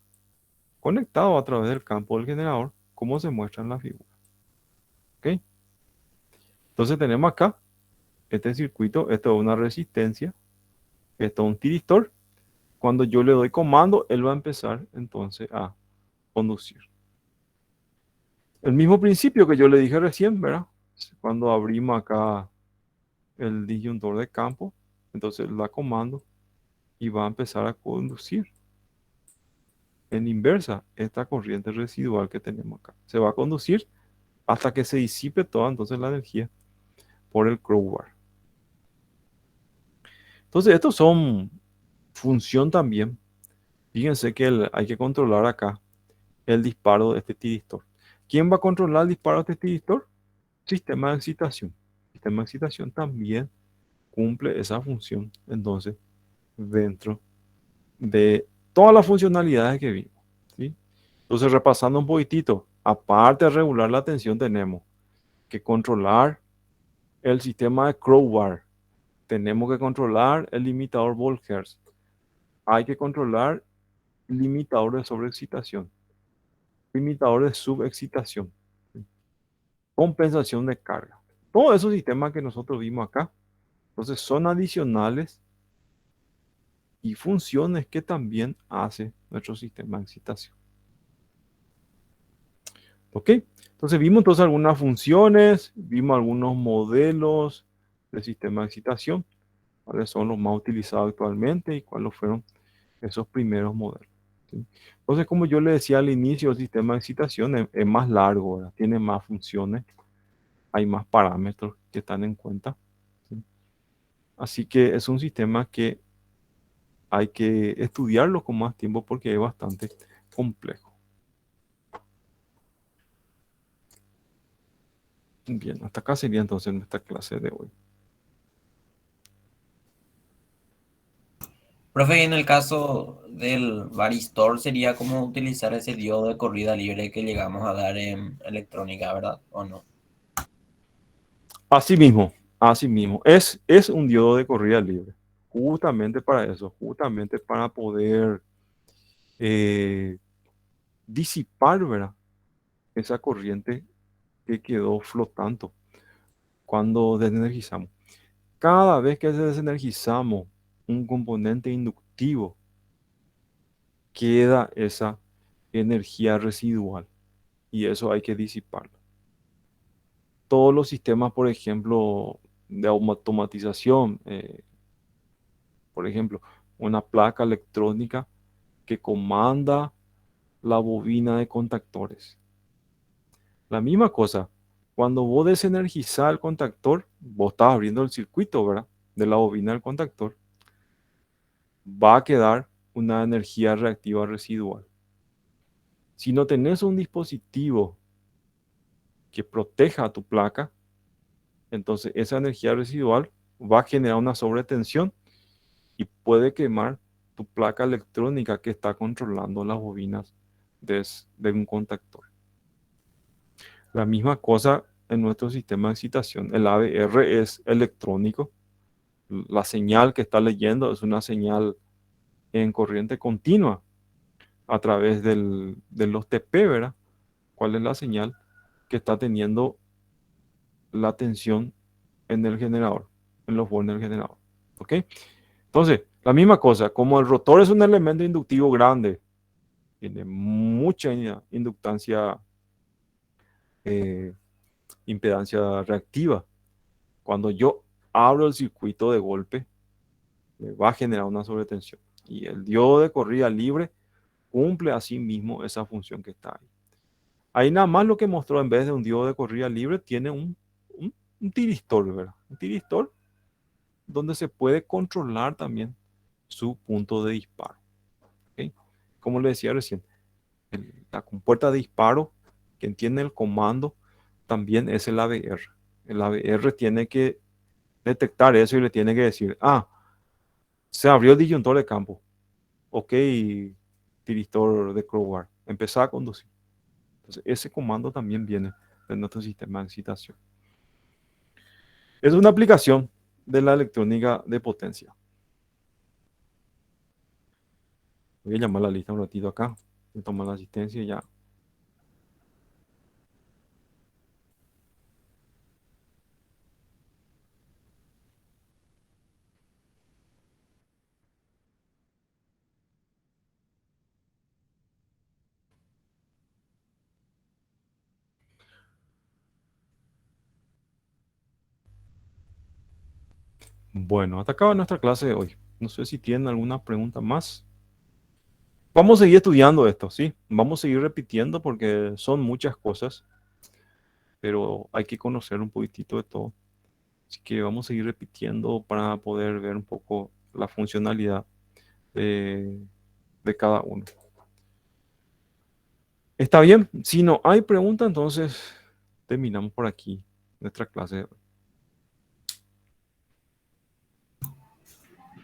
conectado a través del campo del generador, como se muestra en la figura. ¿Ok? Entonces tenemos acá este circuito, esto es una resistencia, esto es un tiristor. Cuando yo le doy comando, él va a empezar entonces a conducir. El mismo principio que yo le dije recién, ¿verdad? Cuando abrimos acá el disyuntor de campo, entonces da comando y va a empezar a conducir en inversa esta corriente residual que tenemos acá. Se va a conducir hasta que se disipe toda entonces la energía por el crowbar. Entonces, estos son función también. Fíjense que hay que controlar acá el disparo de este tiristor. ¿Quién va a controlar el disparo de este tiristor? Sistema de excitación. El sistema de excitación también cumple esa función, entonces, dentro de todas las funcionalidades que vimos. ¿Sí? Entonces, repasando un poquitito, aparte de regular la tensión, tenemos que controlar el sistema de crowbar. tenemos que controlar el limitador Volt-Hertz. Hay que controlar limitador de sobreexcitación, limitador de subexcitación, compensación de carga. Todos esos sistemas que nosotros vimos acá, entonces son adicionales y funciones que también hace nuestro sistema de excitación. ¿Ok? Entonces vimos entonces algunas funciones, vimos algunos modelos del sistema de excitación, cuáles son los más utilizados actualmente y cuáles fueron esos primeros modelos. ¿Sí? Entonces, como yo le decía al inicio, el sistema de excitación es más largo, ¿verdad? Tiene más funciones, hay más parámetros que están en cuenta. ¿Sí? Así que es un sistema que hay que estudiarlo con más tiempo porque es bastante complejo. Bien, hasta acá sería entonces nuestra clase de hoy. Profe, y en el caso del varistor sería como utilizar ese diodo de corrida libre que llegamos a dar en electrónica, ¿verdad? ¿O no? Así mismo. Es un diodo de corrida libre. Justamente para eso, justamente para poder eh, disipar, ¿verdad? Esa corriente que quedó flotando cuando desenergizamos. Cada vez que desenergizamos un componente inductivo, queda esa energía residual y eso hay que disiparlo. Todos los sistemas, por ejemplo, de automatización, por ejemplo, una placa electrónica que comanda la bobina de contactores. La misma cosa, cuando vos desenergizás el contactor, vos estás abriendo el circuito, ¿verdad? De la bobina del contactor, va a quedar una energía reactiva residual. Si no tenés un dispositivo que proteja a tu placa, entonces esa energía residual va a generar una sobretensión y puede quemar tu placa electrónica que está controlando las bobinas de un contactor. La misma cosa en nuestro sistema de excitación. El ABR es electrónico. La señal que está leyendo es una señal en corriente continua a través de los TP, ¿verdad? ¿Cuál es la señal que está teniendo la tensión en el generador, en los bornes del generador? ¿Ok? Entonces, la misma cosa, como el rotor es un elemento inductivo grande, tiene mucha inductancia, eh, impedancia reactiva. Cuando yo abro el circuito de golpe, me va a generar una sobretensión. Y el diodo de corrida libre cumple así mismo esa función que está ahí. Ahí nada más lo que mostró en vez de un diodo de corrida libre, tiene un tiristor, ¿verdad? Un tiristor donde se puede controlar también su punto de disparo. ¿Okay? Como le decía recién, la compuerta de disparo que entiende el comando también es el ABR. El ABR tiene que detectar eso y le tiene que decir, se abrió el disyuntor de campo. Ok, tiristor de crowbar, empezar a conducir. Entonces, ese comando también viene de nuestro sistema de excitación. Es una aplicación de la electrónica de potencia. Voy a llamar la lista un ratito acá. Voy a tomar la asistencia y ya. Bueno, hasta acá va nuestra clase de hoy. No sé si tienen alguna pregunta más. Vamos a seguir estudiando esto, ¿sí? Vamos a seguir repitiendo porque son muchas cosas, pero hay que conocer un poquitito de todo. Así que vamos a seguir repitiendo para poder ver un poco la funcionalidad de cada uno. ¿Está bien? Si no hay pregunta, entonces terminamos por aquí nuestra clase de hoy.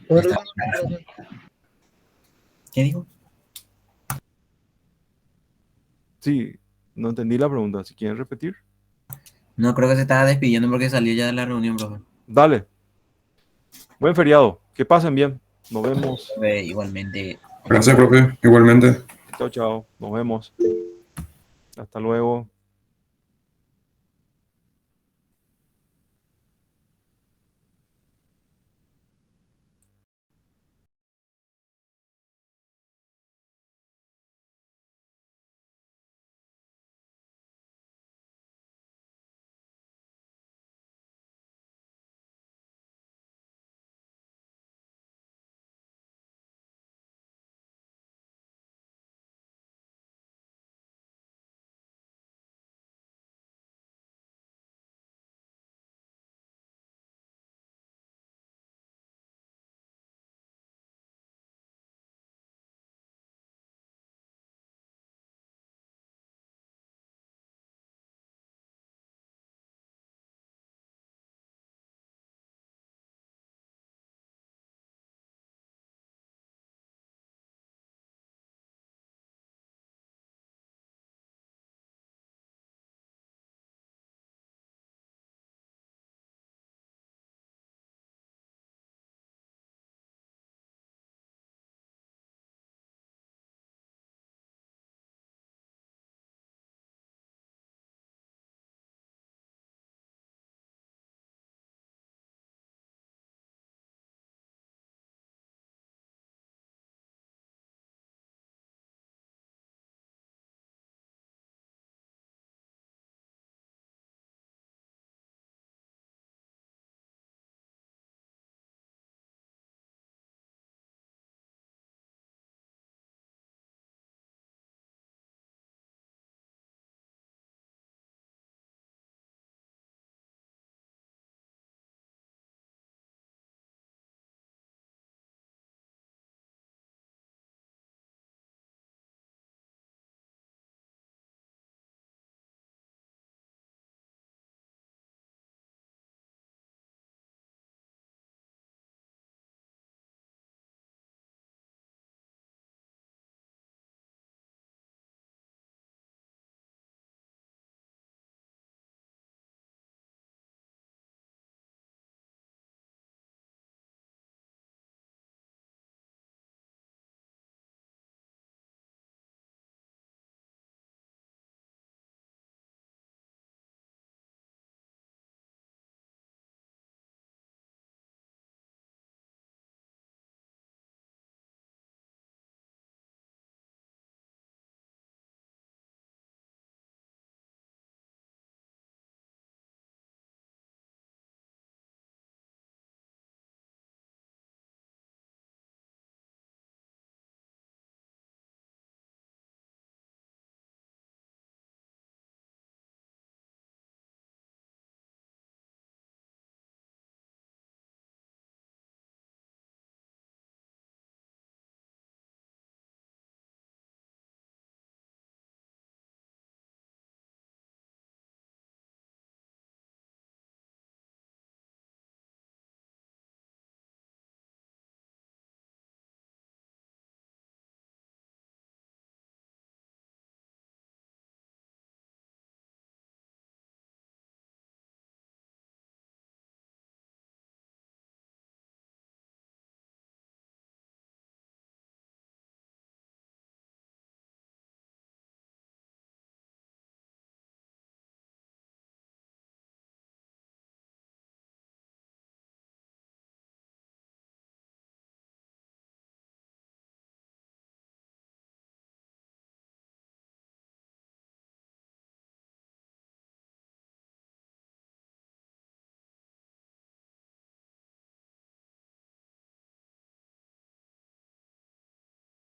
Está. ¿Qué dijo? Sí, no entendí la pregunta. Si quieren repetir, No, creo que se estaba despidiendo porque salió ya de la reunión, profe. dale. Buen feriado. Que pasen bien. Nos vemos. Igualmente. Gracias, profe. Igualmente. Chao, chao. Nos vemos. Hasta luego.